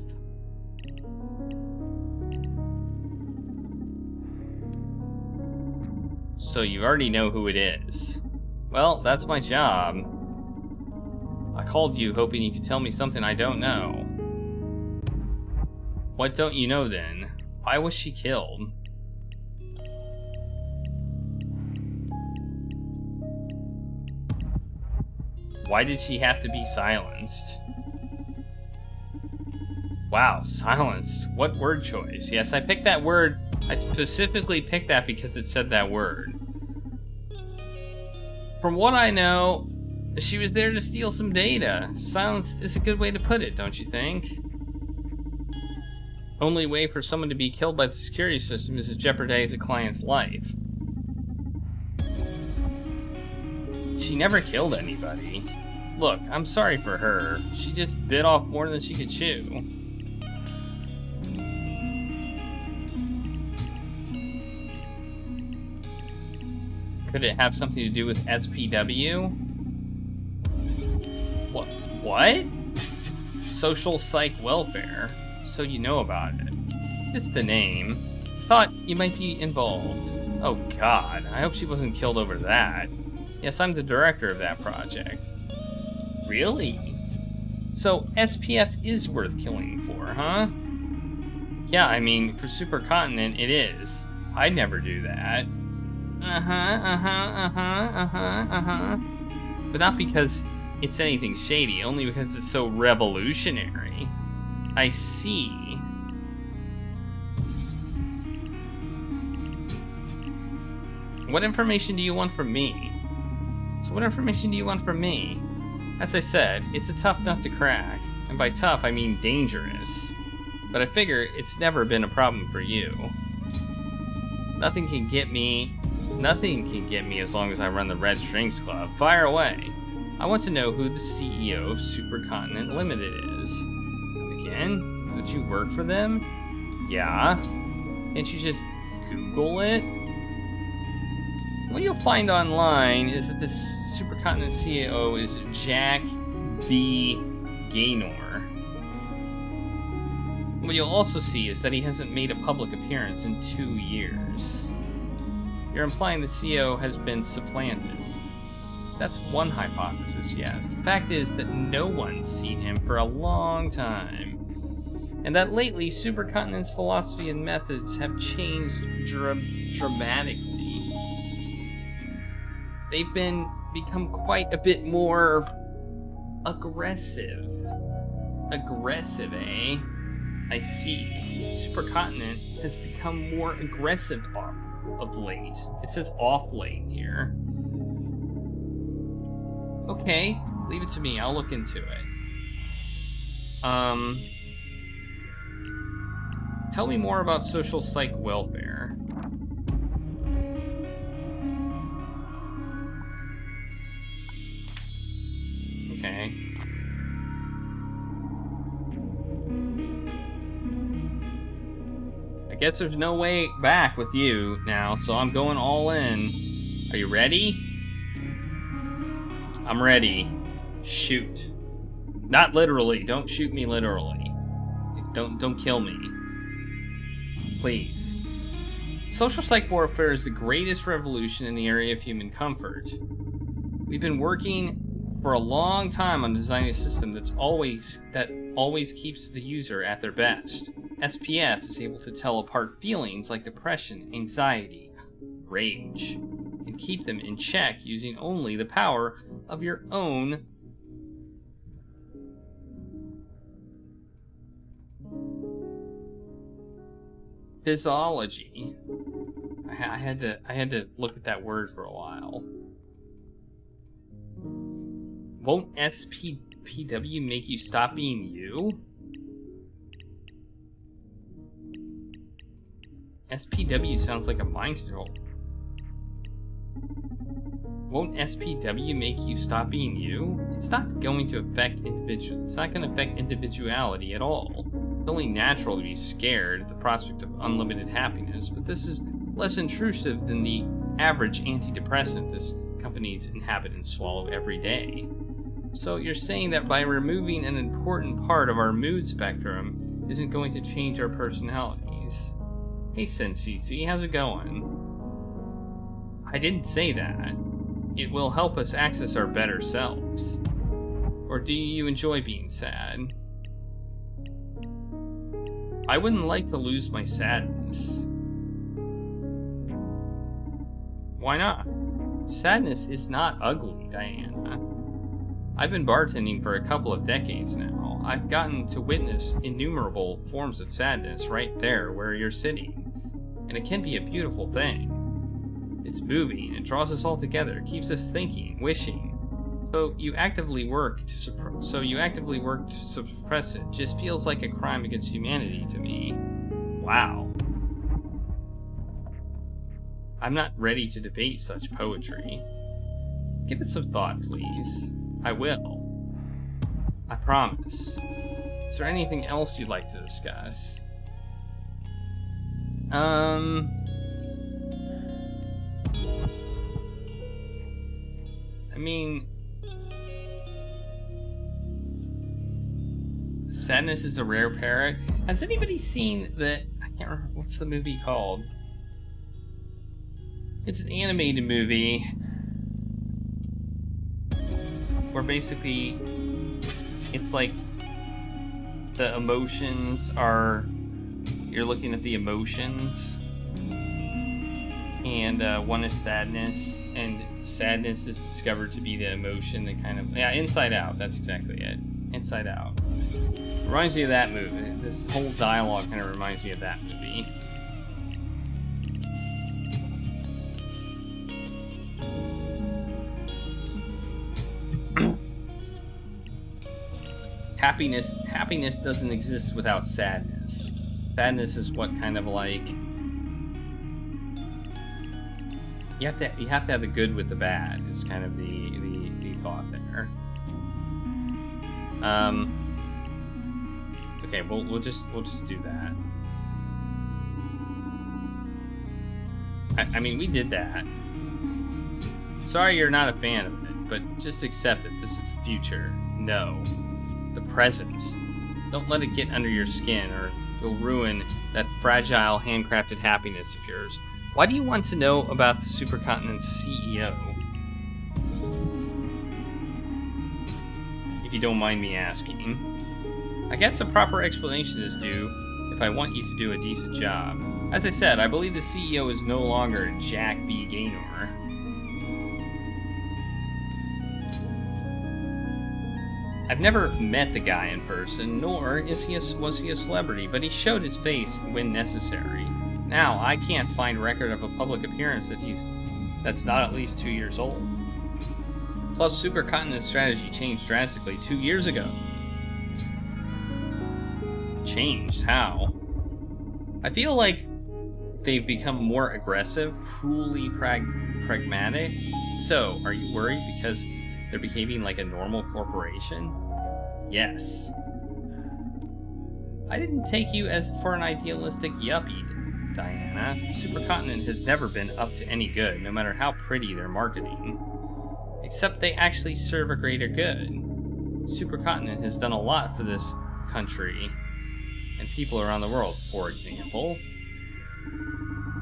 So you already know who it is. Well, that's my job. I called you hoping you could tell me something I don't know. What don't you know then? Why was she killed? Why did she have to be silenced? Wow, silenced. What word choice? Yes, I picked that word. I specifically picked that because it said that word. From what I know, she was there to steal some data. Silenced is a good way to put it, don't you think? Only way for someone to be killed by the security system is to jeopardize a client's life. She never killed anybody. Look, I'm sorry for her. She just bit off more than she could chew. Could it have something to do with SPW? What? Social Psych Welfare. So you know about it. It's the name. Thought you might be involved. Oh god, I hope she wasn't killed over that. Yes, I'm the director of that project. Really? So SPF is worth killing for, huh? Yeah, I mean, for Supercontinent it is. I'd never do that. But not because it's anything shady, only because it's so revolutionary. I see. What information do you want from me? So what information do you want from me? As I said, it's a tough nut to crack. And by tough, I mean dangerous. But I figure it's never been a problem for you. Nothing can get me as long as I run the Red Strings Club. Fire away. I want to know who the CEO of Supercontinent Limited is. Again? Don't you work for them? Yeah. Can't you just Google it? What you'll find online is that this Supercontinent CEO is Jack B. Gaynor. What you'll also see is that he hasn't made a public appearance in 2 years. You're implying the CEO has been supplanted. That's one hypothesis, yes. The fact is that no one's seen him for a long time. And that lately, Supercontinent's philosophy and methods have changed dramatically. They've become quite a bit more aggressive. Aggressive, eh? I see. Supercontinent has become more aggressive of late. It says off late here. Okay, leave it to me. I'll look into it. Tell me more about social psych welfare. Okay. I guess there's no way back with you now, so I'm going all in. Are you ready? I'm ready. Shoot. Not literally. Don't shoot me literally. Don't kill me. Please. Social psych warfare is the greatest revolution in the area of human comfort. We've been working for a long time on designing a system that always keeps the user at their best. SPF is able to tell apart feelings like depression, anxiety, rage, and keep them in check using only the power of your own physiology. I had to look at that word for a while. Won't SPW make you stop being you? SPW sounds like a mind control. Won't SPW make you stop being you? It's not going to affect It's not going to affect individuality at all. It's only natural to be scared at the prospect of unlimited happiness, but this is less intrusive than the average antidepressant this company's inhabitants swallow every day. So you're saying that by removing an important part of our mood spectrum isn't going to change our personalities? Hey Sensei, how's it going? I didn't say that. it will help us access our better selves? Or do you enjoy being sad? I wouldn't like to lose my sadness. Why not? Sadness is not ugly, Diana. I've been bartending for a couple of decades now. I've gotten to witness innumerable forms of sadness right there where you're sitting. And it can be a beautiful thing. It's moving, it draws us all together, keeps us thinking, wishing. So you actively work to suppress it. Just feels like a crime against humanity to me. Wow. I'm not ready to debate such poetry. Give it some thought, please. I will. I promise. Is there anything else you'd like to discuss? I mean, sadness is a rare parrot. Has anybody seen the... I can't remember, what's the movie called? It's an animated movie where basically it's like the emotions are... You're looking at the emotions, and one is sadness, and sadness is discovered to be the emotion that kind of... Yeah, Inside Out, that's exactly it. Inside Out. Reminds me of that movie. This whole dialogue kind of reminds me of that movie. Happiness doesn't exist without sadness. Sadness is what kind of like... You have to have the good with the bad, is kind of the thought there. Okay, we'll just do that. I mean, we did that. Sorry you're not a fan of it, but just accept it. This is the future. No. The present. Don't let it get under your skin, or you'll ruin that fragile, handcrafted happiness of yours. Why do you want to know about the Supercontinent's CEO? If you don't mind me asking. I guess a proper explanation is due if I want you to do a decent job. As I said, I believe the CEO is no longer Jack B. Gaynor. I've never met the guy in person, nor was he a celebrity, but he showed his face when necessary. Now, I can't find record of a public appearance that's not at least 2 years old. Plus, Supercontinent's strategy changed drastically 2 years ago. Changed? How? I feel like they've become more aggressive, cruelly pragmatic. So, are you worried because they're behaving like a normal corporation? Yes. I didn't take you for an idealistic yuppie, Diana. Supercontinent has never been up to any good, no matter how pretty their marketing. Except they actually serve a greater good. Supercontinent has done a lot for this country and people around the world, for example.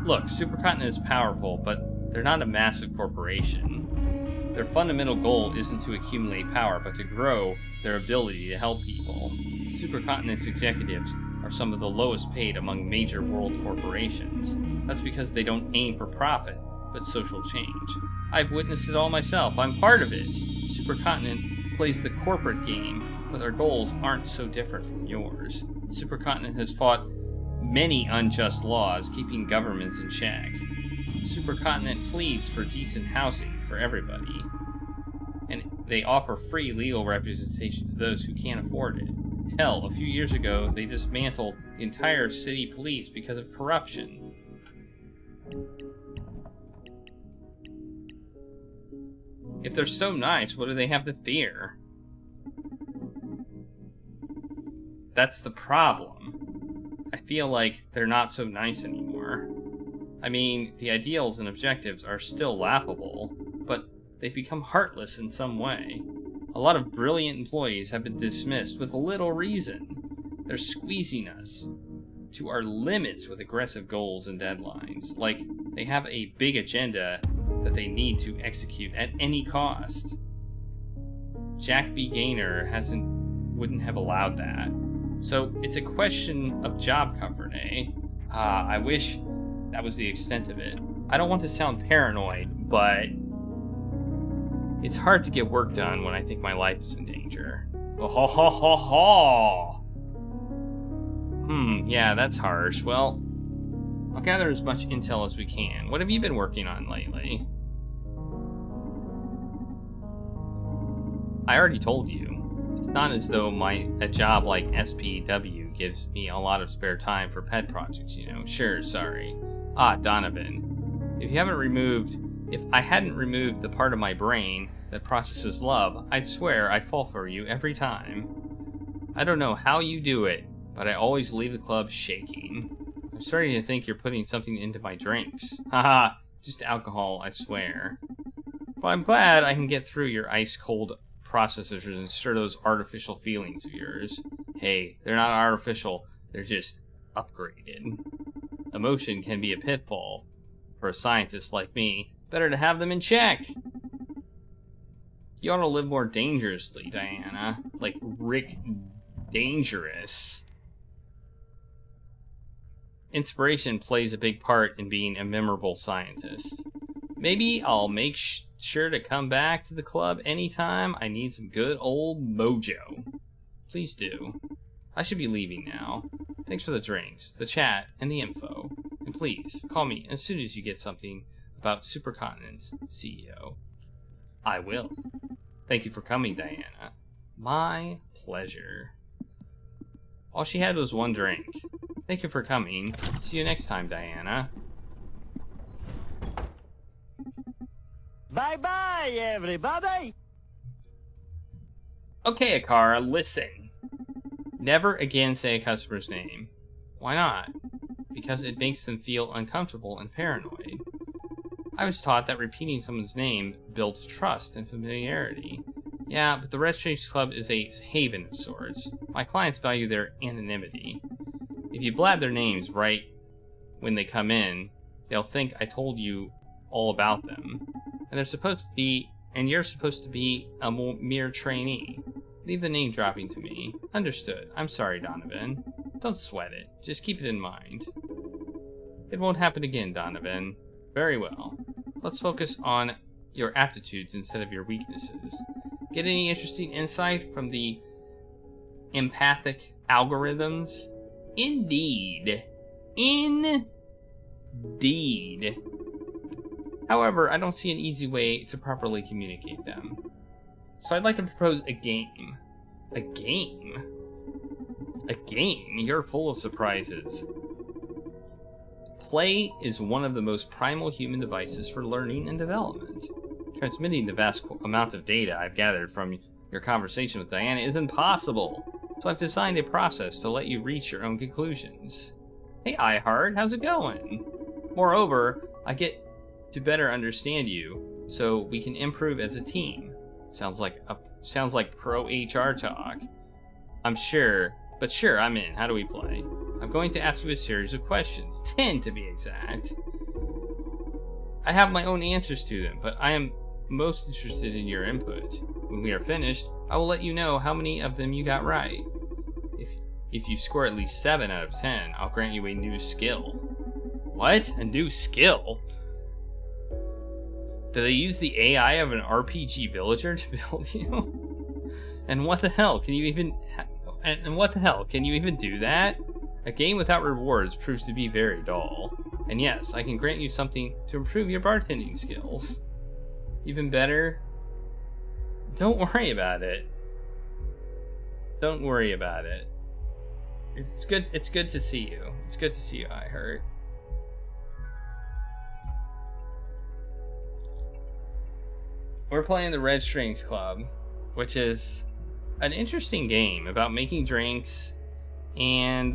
Look, Supercontinent is powerful, but they're not a massive corporation. Their fundamental goal isn't to accumulate power, but to grow their ability to help people. Supercontinent's executives are some of the lowest paid among major world corporations. That's because they don't aim for profit, but social change. I've witnessed it all myself. I'm part of it. Supercontinent plays the corporate game, but their goals aren't so different from yours. Supercontinent has fought many unjust laws, keeping governments in check. Supercontinent pleads for decent housing for everybody, and they offer free legal representation to those who can't afford it. Hell, a few years ago, they dismantled the entire city police because of corruption. If they're so nice, what do they have to fear? That's the problem. I feel like they're not so nice anymore. I mean, the ideals and objectives are still laughable, but they've become heartless in some way. A lot of brilliant employees have been dismissed with little reason. They're squeezing us to our limits with aggressive goals and deadlines. Like, they have a big agenda that they need to execute at any cost. Jack B. Gaynor wouldn't have allowed that. So it's a question of job comfort, eh? I wish that was the extent of it. I don't want to sound paranoid, but it's hard to get work done when I think my life is in danger. Oh, ho, ho, ho, ho. Yeah, that's harsh. Well, I'll gather as much intel as we can. What have you been working on lately? I already told you. It's not as though a job like SPW gives me a lot of spare time for pet projects, you know. Sure, sorry. Donovan. If I hadn't removed the part of my brain that processes love, I'd swear I'd fall for you every time. I don't know how you do it, but I always leave the club shaking. I'm starting to think you're putting something into my drinks. Haha, just alcohol, I swear. But I'm glad I can get through your ice-cold processors and stir those artificial feelings of yours. Hey, they're not artificial, they're just upgraded. Emotion can be a pitfall. For a scientist like me, better to have them in check. You ought to live more dangerously, Diana. Like Rick Dangerous. Inspiration plays a big part in being a memorable scientist. Maybe I'll make sure to come back to the club anytime I need some good old mojo. Please do. I should be leaving now. Thanks for the drinks, the chat, and the info. And please, call me as soon as you get something about Supercontinent's CEO. I will. Thank you for coming, Diana. My pleasure. All she had was one drink. Thank you for coming. See you next time, Diana. Bye-bye, everybody! Okay, Akara, listen. Never again say a customer's name. Why not? Because it makes them feel uncomfortable and paranoid. I was taught that repeating someone's name builds trust and familiarity. Yeah, but the Red Strings Club is a haven of sorts. My clients value their anonymity. If you blab their names right when they come in, they'll think I told you all about them. And you're supposed to be a mere trainee. Leave the name dropping to me. Understood. I'm sorry, Donovan. Don't sweat it. Just keep it in mind. It won't happen again, Donovan. Very well. Let's focus on your aptitudes instead of your weaknesses. Get any interesting insight from the empathic algorithms? Indeed. Indeed. However, I don't see an easy way to properly communicate them. So I'd like to propose a game. A game? A game? You're full of surprises. Play is one of the most primal human devices for learning and development. Transmitting the vast amount of data I've gathered from your conversation with Diana is impossible. So I've designed a process to let you reach your own conclusions. Hey, iHeart, how's it going? Moreover, I get to better understand you, so we can improve as a team. Sounds like pro HR talk. I'm sure, but sure, I'm in. How do we play? I'm going to ask you a series of questions, 10 to be exact. I have my own answers to them, but I am most interested in your input. When we are finished, I will let you know how many of them you got right. If you score at least 7 out of 10, I'll grant you a new skill. What? A new skill? Do they use the AI of an RPG villager to build you? And what the hell? Can you even do that? A game without rewards proves to be very dull. And yes, I can grant you something to improve your bartending skills. Even better? Don't worry about it. Don't worry about it. It's good to see you. It's good to see you, iHeart. We're playing the Red Strings Club, which is an interesting game about making drinks and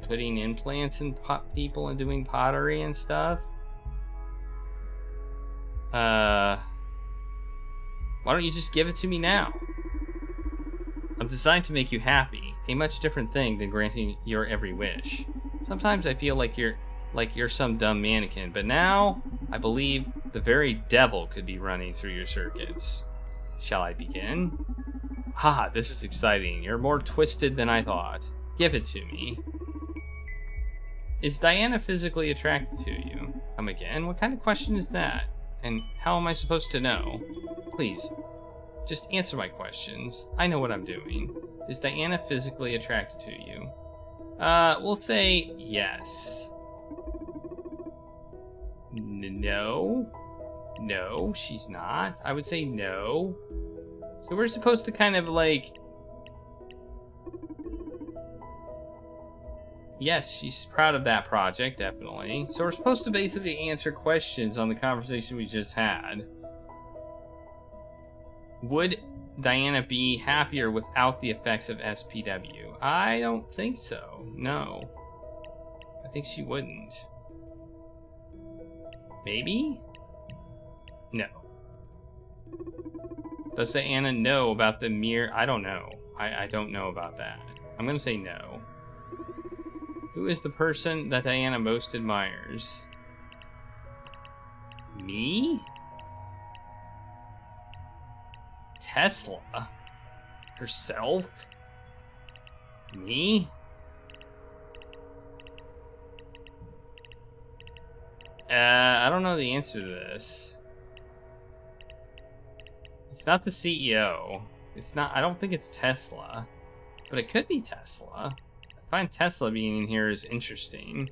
putting implants in people and doing pottery and stuff. Why don't you just give it to me now? I'm designed to make you happy, a much different thing than granting your every wish. Sometimes I feel like you're like you're some dumb mannequin, but now I believe the very devil could be running through your circuits. Shall I begin? Haha, this is exciting. You're more twisted than I thought. Give it to me. Is Diana physically attracted to you? Come again? What kind of question is that? And how am I supposed to know? Please, just answer my questions. I know what I'm doing. Is Diana physically attracted to you? We'll say yes. No. No, she's not. I would say no. So we're supposed to kind of like... Yes, she's proud of that project, definitely. So we're supposed to basically answer questions on the conversation we just had. Would Diana be happier without the effects of SPW? I don't think so. No. I think she wouldn't. Maybe? No. Does Diana know about the mirror? I don't know. I don't know about that. I'm gonna say no. Who is the person that Diana most admires? Me? Tesla? Herself? Me? I don't know the answer to this. It's not the CEO. It's not, I don't think it's Tesla. But it could be Tesla. I find Tesla being in here is interesting.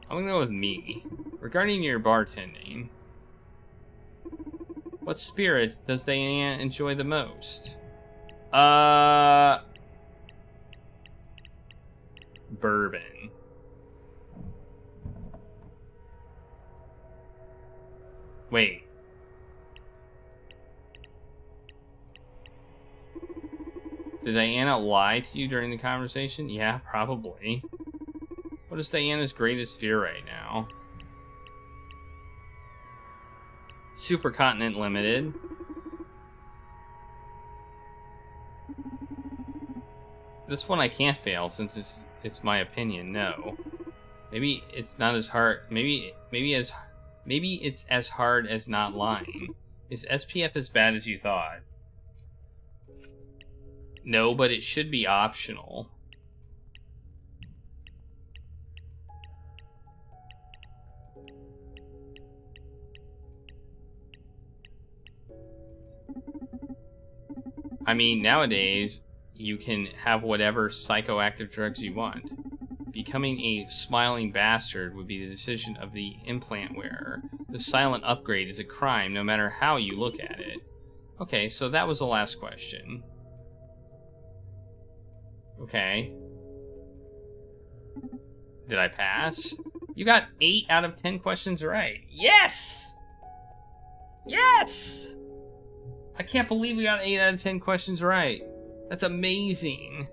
I'm gonna go with me. Regarding your bartending, what spirit does Diana enjoy the most? Bourbon. Wait. Did Diana lie to you during the conversation? Yeah, probably. What is Diana's greatest fear right now? Supercontinent Limited. This one I can't fail since it's my opinion. No. Maybe it's not as hard. Maybe it's as hard as not lying. Is SPF as bad as you thought? No, but it should be optional. I mean, nowadays, you can have whatever psychoactive drugs you want. Becoming a smiling bastard would be the decision of the implant wearer. The silent upgrade is a crime no matter how you look at it. Okay, so that was the last question. Okay. Did I pass? You got 8 out of 10 questions right. Yes! Yes! I can't believe we got 8 out of 10 questions right. That's amazing.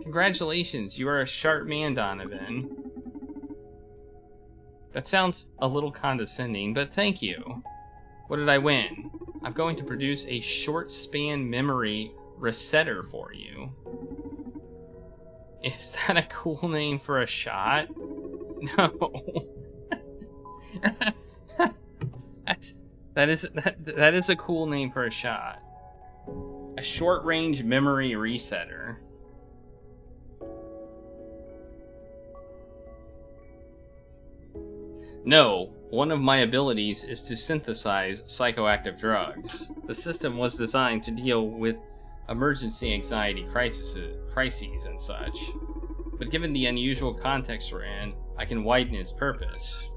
Congratulations, you are a sharp man, Donovan. That sounds a little condescending, but thank you. What did I win? I'm going to produce a short span memory resetter for you. Is that a cool name for a shot? No. That is a cool name for a shot. A short range memory resetter. No, one of my abilities is to synthesize psychoactive drugs. The system was designed to deal with emergency anxiety crises and such. But given the unusual context we're in, I can widen its purpose.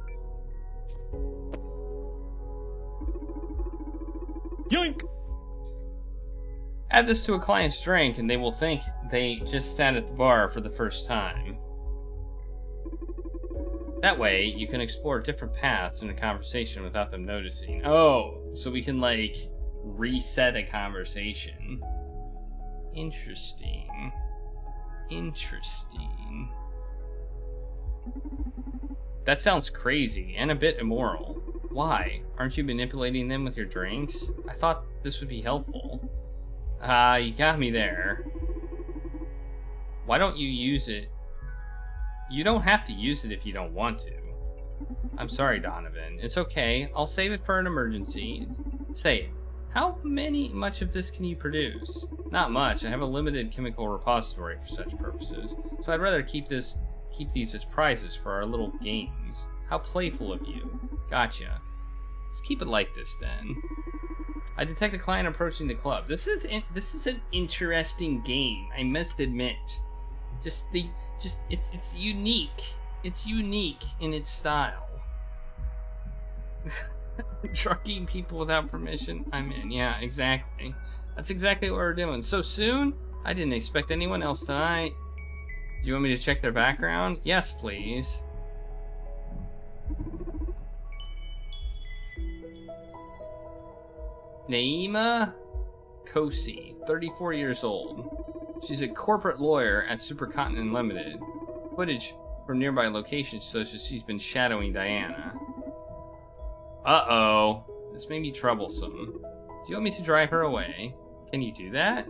Yoink! Add this to a client's drink and they will think they just sat at the bar for the first time. That way, you can explore different paths in a conversation without them noticing. Oh, so we can, like, reset a conversation. Interesting. Interesting. That sounds crazy and a bit immoral. Why? Aren't you manipulating them with your drinks? I thought this would be helpful. You got me there. Why don't you use it You don't have to use it if you don't want to. I'm sorry, Donovan. It's okay. I'll save it for an emergency. Say it. How much of this can you produce? Not much. I have a limited chemical repository for such purposes, so I'd rather keep these as prizes for our little games. How playful of you. Gotcha. Let's keep it like this then. I detect a client approaching the club. This is an interesting game, I must admit. It's unique. It's unique in its style. Drugging people without permission. I'm in. Yeah, exactly. That's exactly what we're doing. So soon? I didn't expect anyone else tonight. Do you want me to check their background? Yes, please. Naima Kosi, 34 years old. She's a corporate lawyer at Supercontinent Limited. Footage from nearby locations shows that she's been shadowing Diana. Uh-oh. This may be troublesome. Do you want me to drive her away? Can you do that?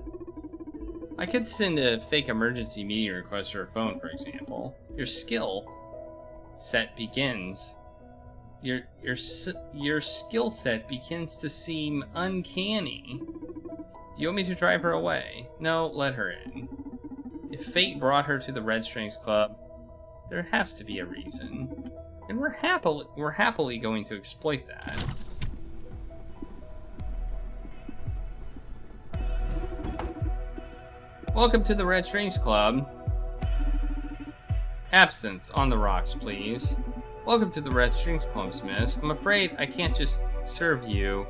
I could send a fake emergency meeting request to her phone, for example. Your skill set begins. Your skill set begins to seem uncanny. Do you want me to drive her away? No, let her in. If fate brought her to the Red Strings Club, there has to be a reason. And we're happily going to exploit that. Welcome to the Red Strings Club. Absinthe on the rocks, please. Welcome to the Red Strings Club, miss. I'm afraid I can't just serve you.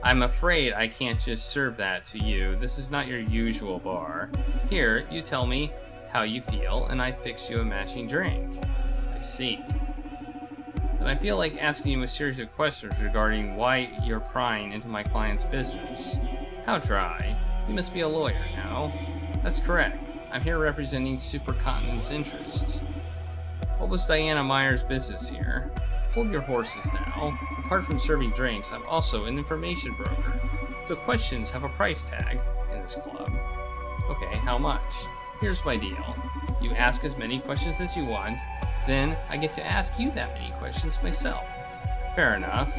I'm afraid I can't just serve that to you. This is not your usual bar. Here, you tell me how you feel, and I fix you a matching drink. I see. And I feel like asking you a series of questions regarding why you're prying into my client's business. How dry. You must be a lawyer, no? That's correct. I'm here representing Supercontinent's interests. What was Diana Meyer's business here? Hold your horses now. Apart from serving drinks, I'm also an information broker. So questions have a price tag in this club. Okay, how much? Here's my deal. You ask as many questions as you want, then I get to ask you that many questions myself. Fair enough.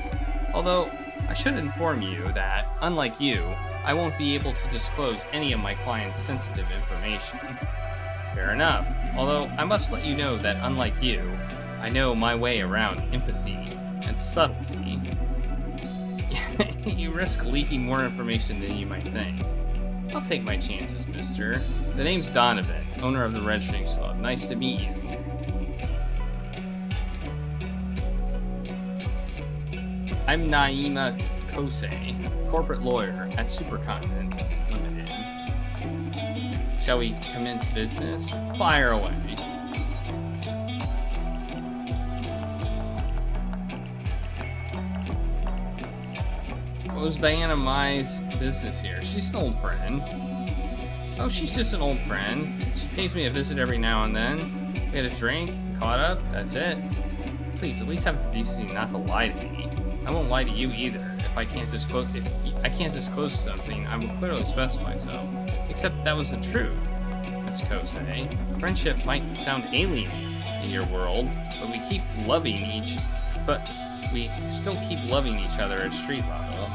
Although, I should inform you that, unlike you, I won't be able to disclose any of my client's sensitive information. Fair enough. Although, I must let you know that, unlike you, I know my way around empathy and subtlety. You risk leaking more information than you might think. I'll take my chances, mister. The name's Donovan, owner of the Red Strings Club. Nice to meet you. I'm Naima Kosei, corporate lawyer at Supercontinent Limited. Shall we commence business? Fire away. What was Diana Mai's business here? She's an old friend. Oh, she's just an old friend. She pays me a visit every now and then. We had a drink, caught up, that's it. Please, at least have the decency not to lie to me. I won't lie to you either. If I can't disclose something, I will clearly specify so. Except that was the truth, Miss Kosei. Friendship might sound alien in your world, but we still keep loving each other at street level.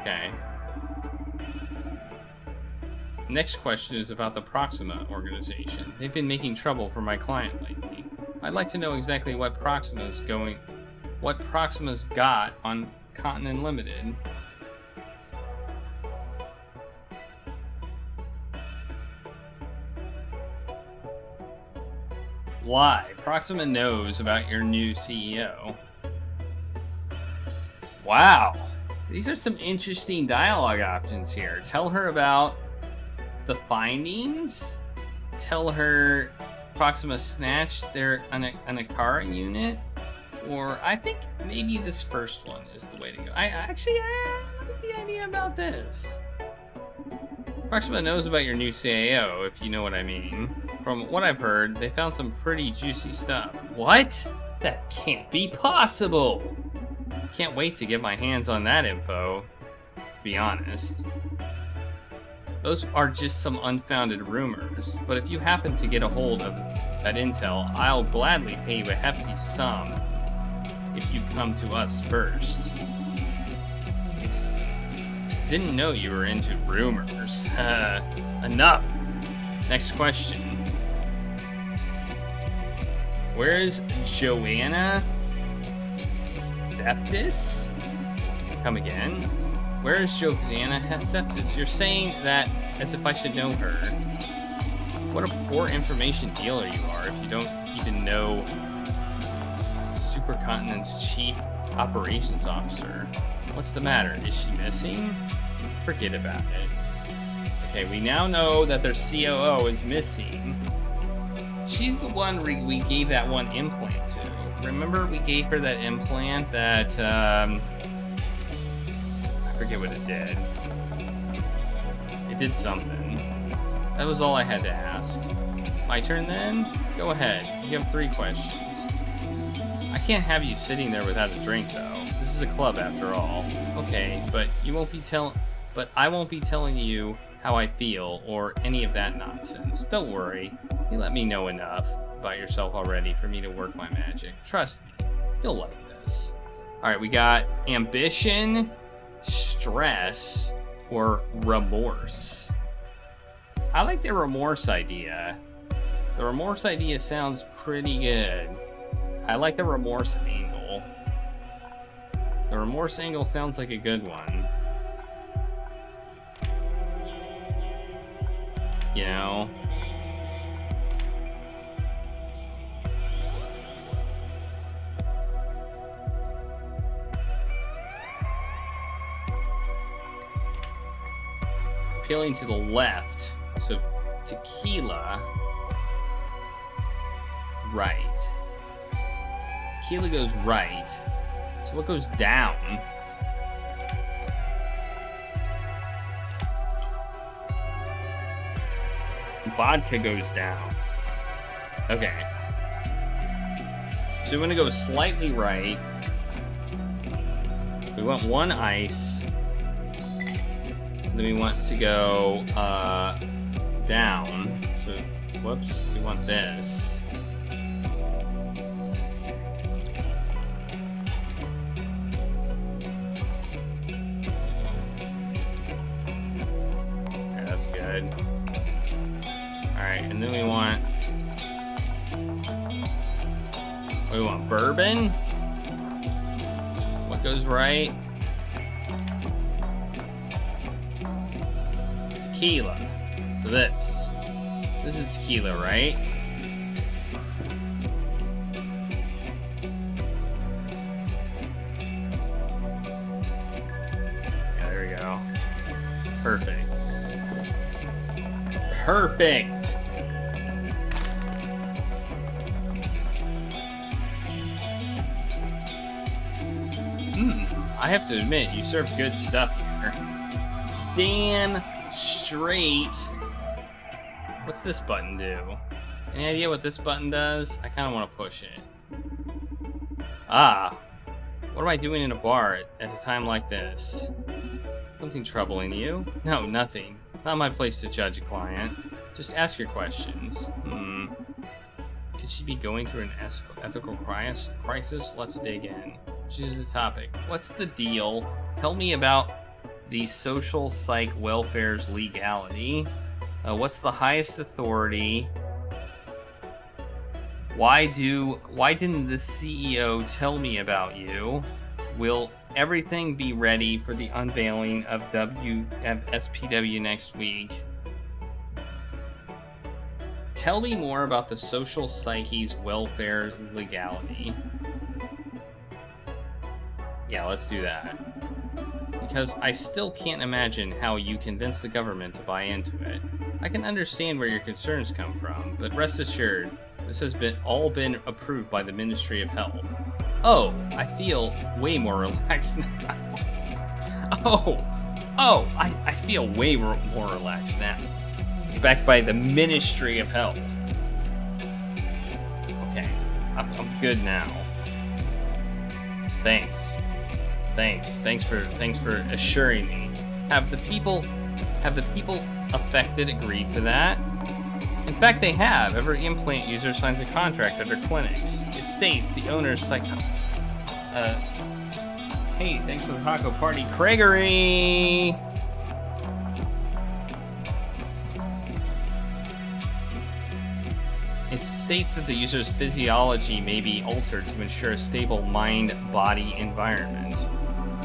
Okay. Next question is about the Proxima organization. They've been making trouble for my client lately. I'd like to know exactly what Proxima's got on Continent Limited. Lie. Proxima knows about your new CEO. Wow. These are some interesting dialogue options here. Tell her about the findings. Tell her Proxima snatched their Anakara unit. Or I think maybe this first one is the way to go. I like the idea about this. Proxima knows about your new CAO, if you know what I mean. From what I've heard, they found some pretty juicy stuff. What? That can't be possible! Can't wait to get my hands on that info, to be honest. Those are just some unfounded rumors. But if you happen to get a hold of that intel, I'll gladly pay you a hefty sum if you come to us first. Didn't know you were into rumors. Enough. Next question. Where's Joanna Septis? Come again? Where is Joanna Septis? You're saying that as if I should know her. What a poor information dealer you are if you don't even know Supercontinent's Chief Operations Officer. What's the matter? Is she missing? Forget about it. Okay, we now know that their COO is missing. She's the one we gave that one implant to. Remember we gave her that implant that, I forget what it did. It did something. That was all I had to ask. My turn then? Go ahead. You have 3 questions. I can't have you sitting there without a drink, though. This is a club after all. Okay, but I won't be telling you how I feel or any of that nonsense. Don't worry. You let me know enough about yourself already for me to work my magic. Trust me. You'll like this. Alright, we got ambition, stress, or remorse. I like the remorse idea. The remorse idea sounds pretty good. I like the remorse angle. The remorse angle sounds like a good one. You know? Appealing to the left. So tequila. Right. Tequila goes right. So what goes down? Vodka goes down. Okay. So we want to go slightly right. We want 1 ice. Then we want to go down. So, whoops, we want this. Okay, that's good. Alright, and then we want bourbon. What goes right? Tequila. So this is tequila, right? Yeah, there we go. Perfect. Perfect. I have to admit, you serve good stuff here. Damn straight. What's this button do? Any idea what this button does? I kind of want to push it. Ah. What am I doing in a bar at a time like this? Something troubling you? No, nothing. Not my place to judge a client. Just ask your questions. Could she be going through an ethical crisis? Let's dig in. Choose the topic. What's the deal? Tell me about the social psych welfare's legality. What's the highest authority? Why didn't the CEO tell me about you? Will everything be ready for the unveiling of SPW next week? Tell me more about the social psyche's welfare legality. Yeah, let's do that. Because I still can't imagine how you convince the government to buy into it. I can understand where your concerns come from, but rest assured, this has all been approved by the Ministry of Health. Oh, I feel way more relaxed now. I feel way more relaxed now. It's backed by the Ministry of Health. Okay, I'm good now. Thanks for assuring me. Have the people affected agreed to that. In fact, they have. Every implant user signs a contract at their clinics. It states the owner's hey, thanks for the taco party, Gregory! It states that the user's physiology may be altered to ensure a stable mind-body environment.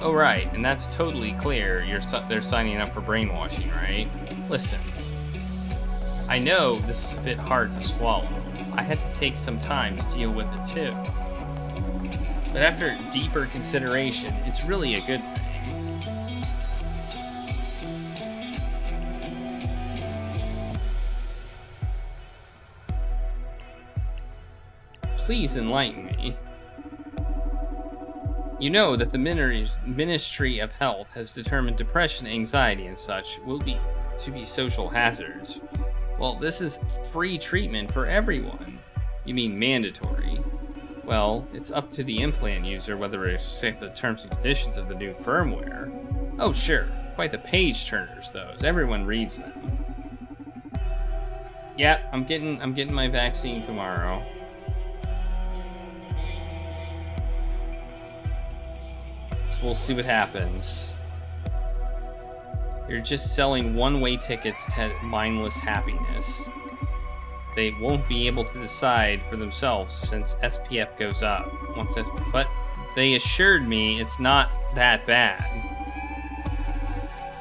Oh, right, and that's totally clear. They're signing up for brainwashing, right? Listen, I know this is a bit hard to swallow. I had to take some time to deal with it too. But after deeper consideration, it's really a good thing. Please enlighten me. You know that the Ministry of Health has determined depression, anxiety, and such will be social hazards. Well, this is free treatment for everyone. You mean mandatory? Well, it's up to the implant user whether to accept the terms and conditions of the new firmware. Oh, sure. Quite the page turners, those. Everyone reads them. Yep, I'm getting my vaccine tomorrow. So we'll see what happens. You're just selling one-way tickets to mindless happiness. They won't be able to decide for themselves since SPF goes up. But they assured me it's not that bad.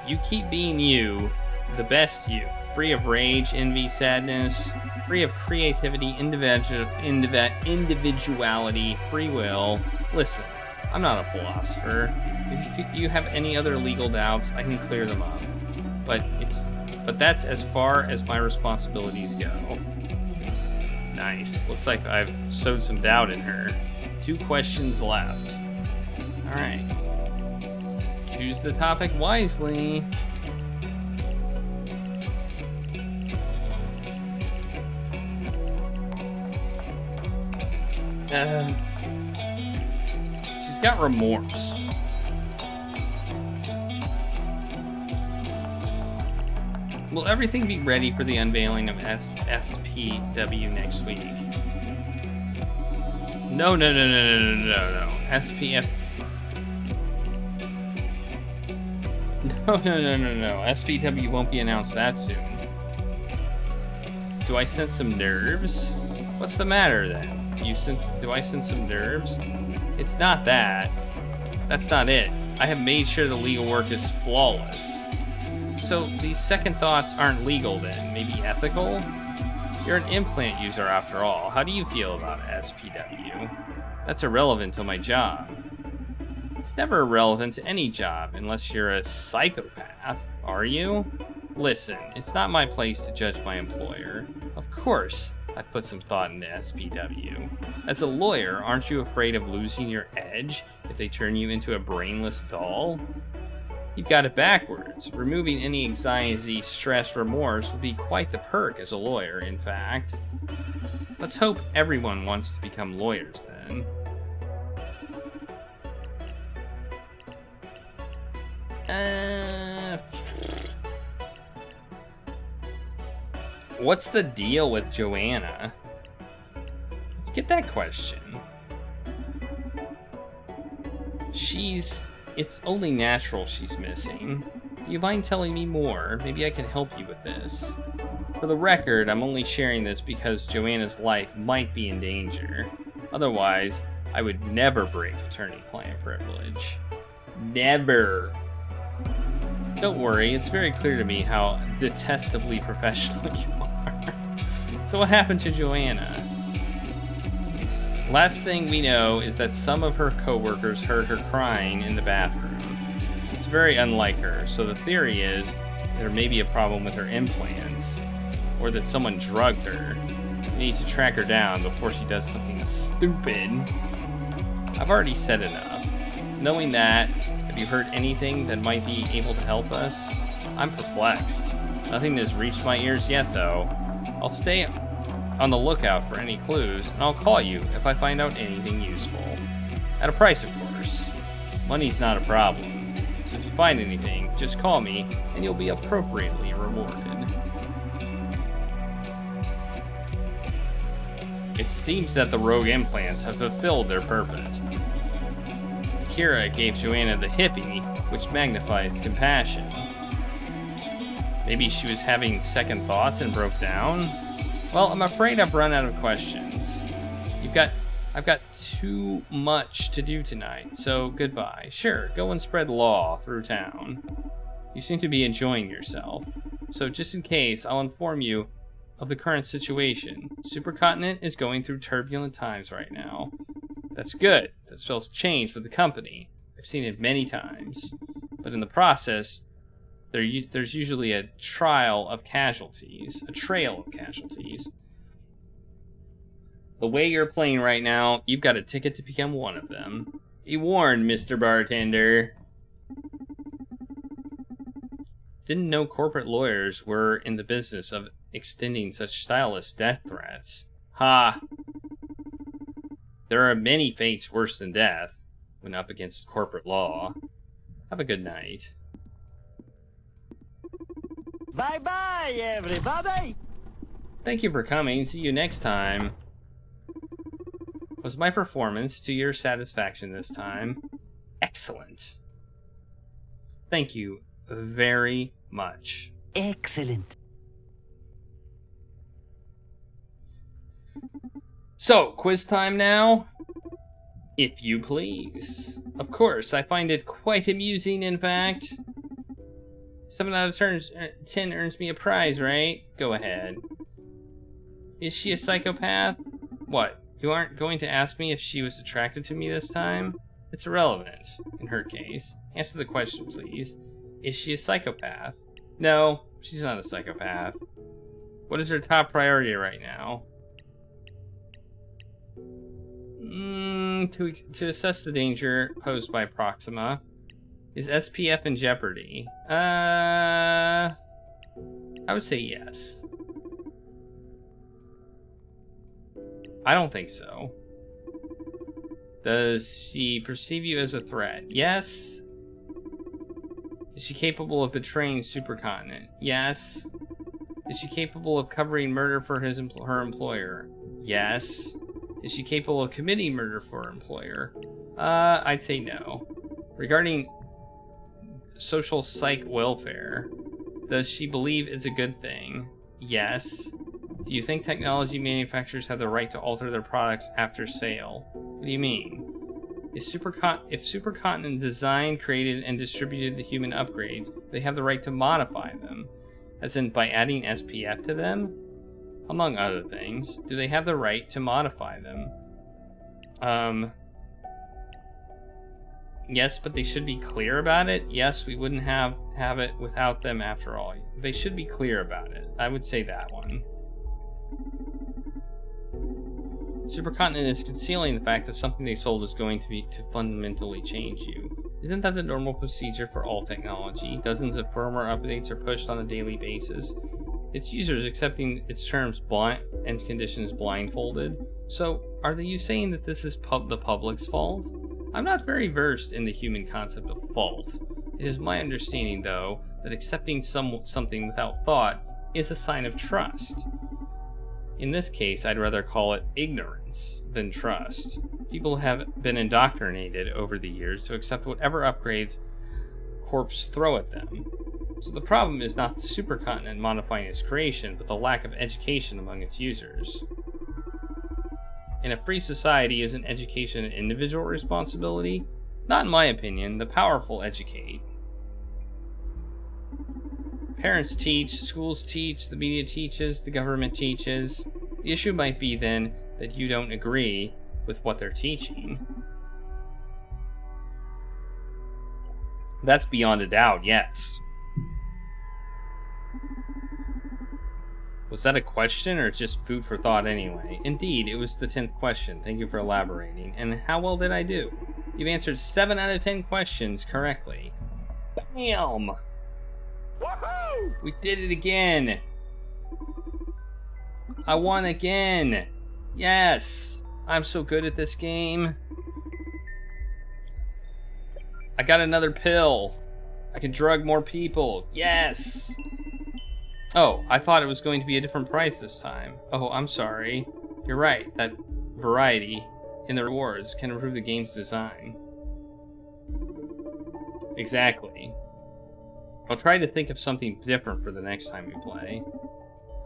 You keep being you, the best you, free of rage, envy, sadness, free of creativity, individuality, free will. Listen, I'm not a philosopher. If you have any other legal doubts, I can clear them up. But that's as far as my responsibilities go. Nice. Looks like I've sowed some doubt in her. 2 questions left. Alright. Choose the topic wisely. She's got remorse. Will everything be ready for the unveiling of SPW next week? No. SPF. No. SPW won't be announced that soon. Do I sense some nerves? What's the matter then? Do I sense some nerves? It's not that. That's not it. I have made sure the legal work is flawless. So these second thoughts aren't legal then, maybe ethical? You're an implant user after all. How do you feel about SPW? That's irrelevant to my job. It's never irrelevant to any job unless you're a psychopath, are you? Listen, it's not my place to judge my employer. Of course, I've put some thought into SPW. As a lawyer, aren't you afraid of losing your edge if they turn you into a brainless doll? You've got it backwards. Removing any anxiety, stress, remorse would be quite the perk as a lawyer, in fact. Let's hope everyone wants to become lawyers, then. What's the deal with Joanna? Let's get that question. It's only natural she's missing. Do you mind telling me more? Maybe I can help you with this. For the record, I'm only sharing this because Joanna's life might be in danger. Otherwise, I would never break attorney-client privilege. Never. Don't worry, it's very clear to me how detestably professional you are. So what happened to Joanna? Last thing we know is that some of her coworkers heard her crying in the bathroom. It's very unlike her, so the theory is there may be a problem with her implants, or that someone drugged her. We need to track her down before she does something stupid. I've already said enough. Knowing that, have you heard anything that might be able to help us? I'm perplexed. Nothing has reached my ears yet, though. I'll stay on the lookout for any clues, and I'll call you if I find out anything useful. At a price, of course. Money's not a problem. So if you find anything, just call me, and you'll be appropriately rewarded. It seems that the rogue implants have fulfilled their purpose. Kira gave Joanna the hippie, which magnifies compassion. Maybe she was having second thoughts and broke down? Well, I'm afraid I've run out of questions. I've got too much to do tonight, so goodbye. Sure, go and spread law through town. You seem to be enjoying yourself. So just in case, I'll inform you of the current situation. Supercontinent is going through turbulent times right now. That's good. That spells change for the company. I've seen it many times. But in the process, there's usually a trail of casualties. The way you're playing right now, you've got a ticket to become one of them. Be warned, Mr. Bartender. Didn't know corporate lawyers were in the business of extending such stylish death threats. Ha! There are many fates worse than death when up against corporate law. Have a good night. Bye-bye, everybody! Thank you for coming. See you next time. Was my performance to your satisfaction this time? Excellent. Thank you very much. Excellent. So, quiz time now? If you please. Of course, I find it quite amusing, in fact. 7 out of 10 earns me a prize, right? Go ahead. Is she a psychopath? What? You aren't going to ask me if she was attracted to me this time? It's irrelevant, in her case. Answer the question, please. Is she a psychopath? No, she's not a psychopath. What is her top priority right now? To assess the danger posed by Proxima. Is SPF in jeopardy? I would say yes. I don't think so. Does she perceive you as a threat? Yes. Is she capable of betraying Supercontinent? Yes. Is she capable of covering murder for her employer? Yes. Is she capable of committing murder for her employer? I'd say no. Regarding social psych welfare, does she believe it's a good thing? Yes. Do you think technology manufacturers have the right to alter their products after sale? What do you mean? If Supercontinent designed, created, and distributed the human upgrades, they have the right to modify them. As in, by adding SPF to them? Among other things. Do they have the right to modify them? Yes, but they should be clear about it. Yes, we wouldn't have it without them after all. They should be clear about it. I would say that one. Supercontinent is concealing the fact that something they sold is going to fundamentally change you. Isn't that the normal procedure for all technology? Dozens of firmware updates are pushed on a daily basis. Its users accepting its terms and conditions blindfolded. So, are you saying that this is the public's fault? I'm not very versed in the human concept of fault. It is my understanding, though, that accepting something without thought is a sign of trust. In this case, I'd rather call it ignorance than trust. People have been indoctrinated over the years to accept whatever upgrades corps throw at them. So the problem is not the Supercontinent modifying its creation, but the lack of education among its users. In a free society, isn't education an individual responsibility? Not in my opinion. The powerful educate. Parents teach, schools teach, the media teaches, the government teaches. The issue might be then that you don't agree with what they're teaching. That's beyond a doubt, yes. Was that a question or just food for thought anyway? Indeed, it was the 10th question. Thank you for elaborating. And how well did I do? You've answered 7 out of 10 questions correctly. Bam! Woohoo! We did it again! I won again! Yes! I'm so good at this game. I got another pill. I can drug more people. Yes! Oh, I thought it was going to be a different price this time. Oh, I'm sorry. You're right. That variety in the rewards can improve the game's design. Exactly. I'll try to think of something different for the next time we play.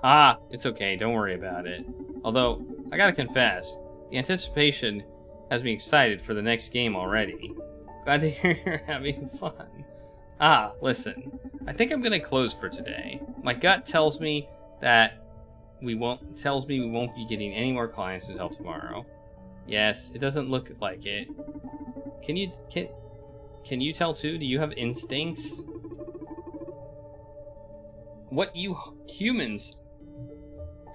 Ah, it's okay. Don't worry about it. Although, I gotta confess, the anticipation has me excited for the next game already. Glad to hear you're having fun. Ah, listen. I think I'm gonna close for today. My gut tells me that we won't be getting any more clients until tomorrow. Yes, it doesn't look like it. Can you tell too? Do you have instincts? What you humans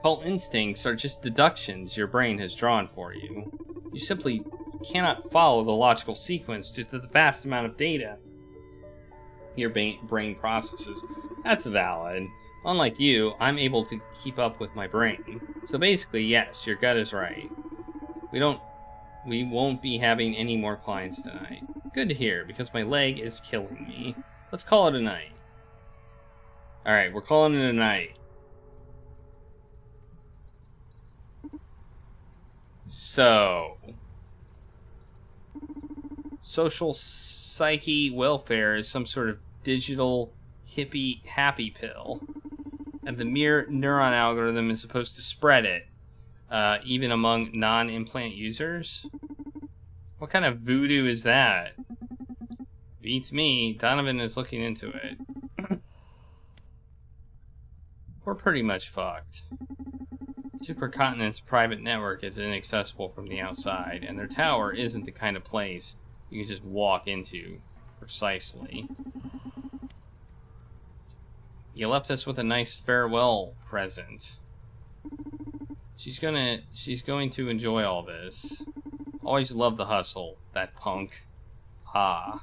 call instincts are just deductions your brain has drawn for you. You simply cannot follow the logical sequence due to the vast amount of data your brain processes. That's valid. Unlike you, I'm able to keep up with my brain. So basically, yes, your gut is right. We won't be having any more clients tonight. Good to hear, because my leg is killing me. Let's call it a night. Alright, we're calling it a night. So, social psyche welfare is some sort of digital hippie happy pill, and the mere neuron algorithm is supposed to spread it, even among non-implant users. What kind of voodoo is that? Beats me. Donovan is looking into it. We're pretty much fucked. Supercontinent's private network is inaccessible from the outside, and their tower isn't the kind of place you can just walk into. Precisely. You left us with a nice farewell present. She's going to enjoy all this. Always loved the hustle, that punk. Ah.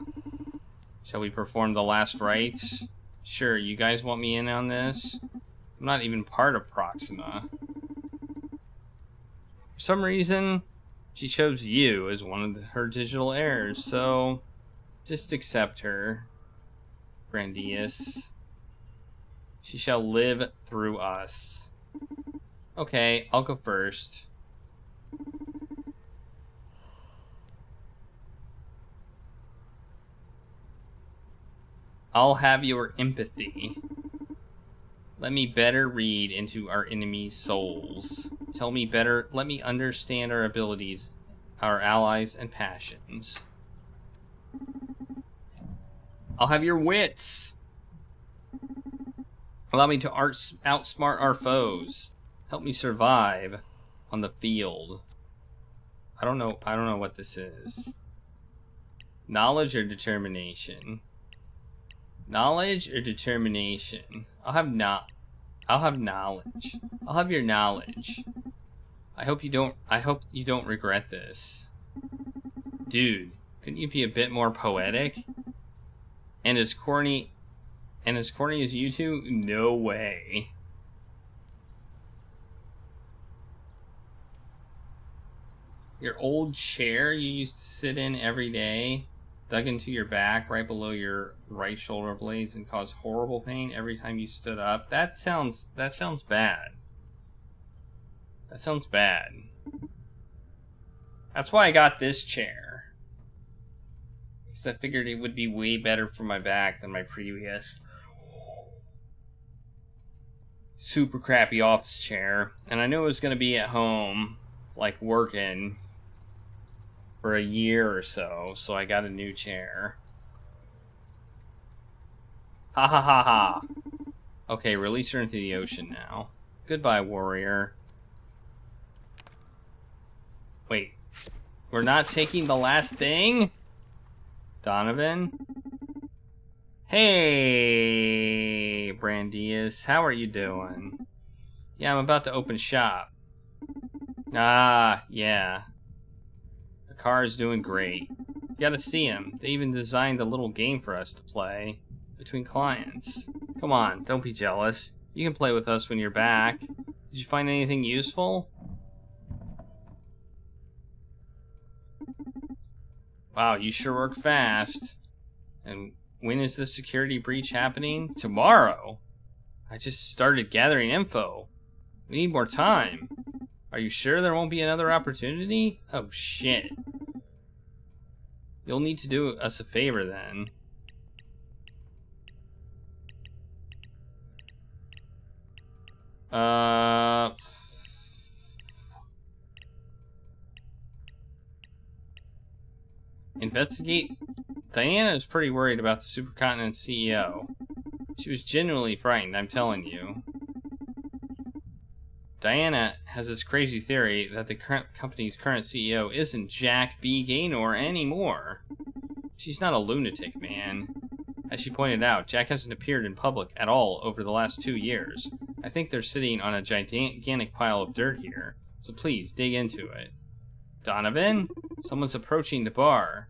Shall we perform the last rites? Sure, you guys want me in on this? I'm not even part of Proxima. For some reason, she chose you as one of her digital heirs, so just accept her, Brandeis. She shall live through us. Okay, I'll go first. I'll have your empathy. Let me better read into our enemies' souls. Tell me better, let me understand our abilities, our allies, and passions. I'll have your wits. Allow me to outsmart our foes. Help me survive on the field. I don't know what this is. Knowledge or determination? Knowledge or determination? I'll have knowledge. I'll have your knowledge. I hope you don't regret this. Dude, couldn't you be a bit more poetic? And as corny as you two? No way. Your old chair you used to sit in every day, dug into your back right below your right shoulder blades and caused horrible pain every time you stood up. That sounds bad. That sounds bad. That's why I got this chair. Because I figured it would be way better for my back than my previous super crappy office chair. And I knew it was going to be at home, like working for a year or so, so I got a new chair. Ha ha ha ha. Okay, release her into the ocean now. Goodbye, warrior. Wait, we're not taking the last thing? Donovan? Hey, Brandeis, how are you doing? Yeah, I'm about to open shop. Ah, yeah. The car is doing great. You gotta see him. They even designed a little game for us to play between clients. Come on, don't be jealous. You can play with us when you're back. Did you find anything useful? Wow, you sure work fast. And When is this security breach happening? Tomorrow? I just started gathering info. We need more time. Are you sure there won't be another opportunity? Oh, shit. You'll need to do us a favor then. Investigate. Diana is pretty worried about the Supercontinent CEO. She was genuinely frightened, I'm telling you. Diana has this crazy theory that the company's current CEO isn't Jack B. Gaynor anymore. She's not a lunatic, man. As she pointed out, Jack hasn't appeared in public at all over the last 2 years. I think they're sitting on a gigantic pile of dirt here, so please dig into it. Donovan? Someone's approaching the bar.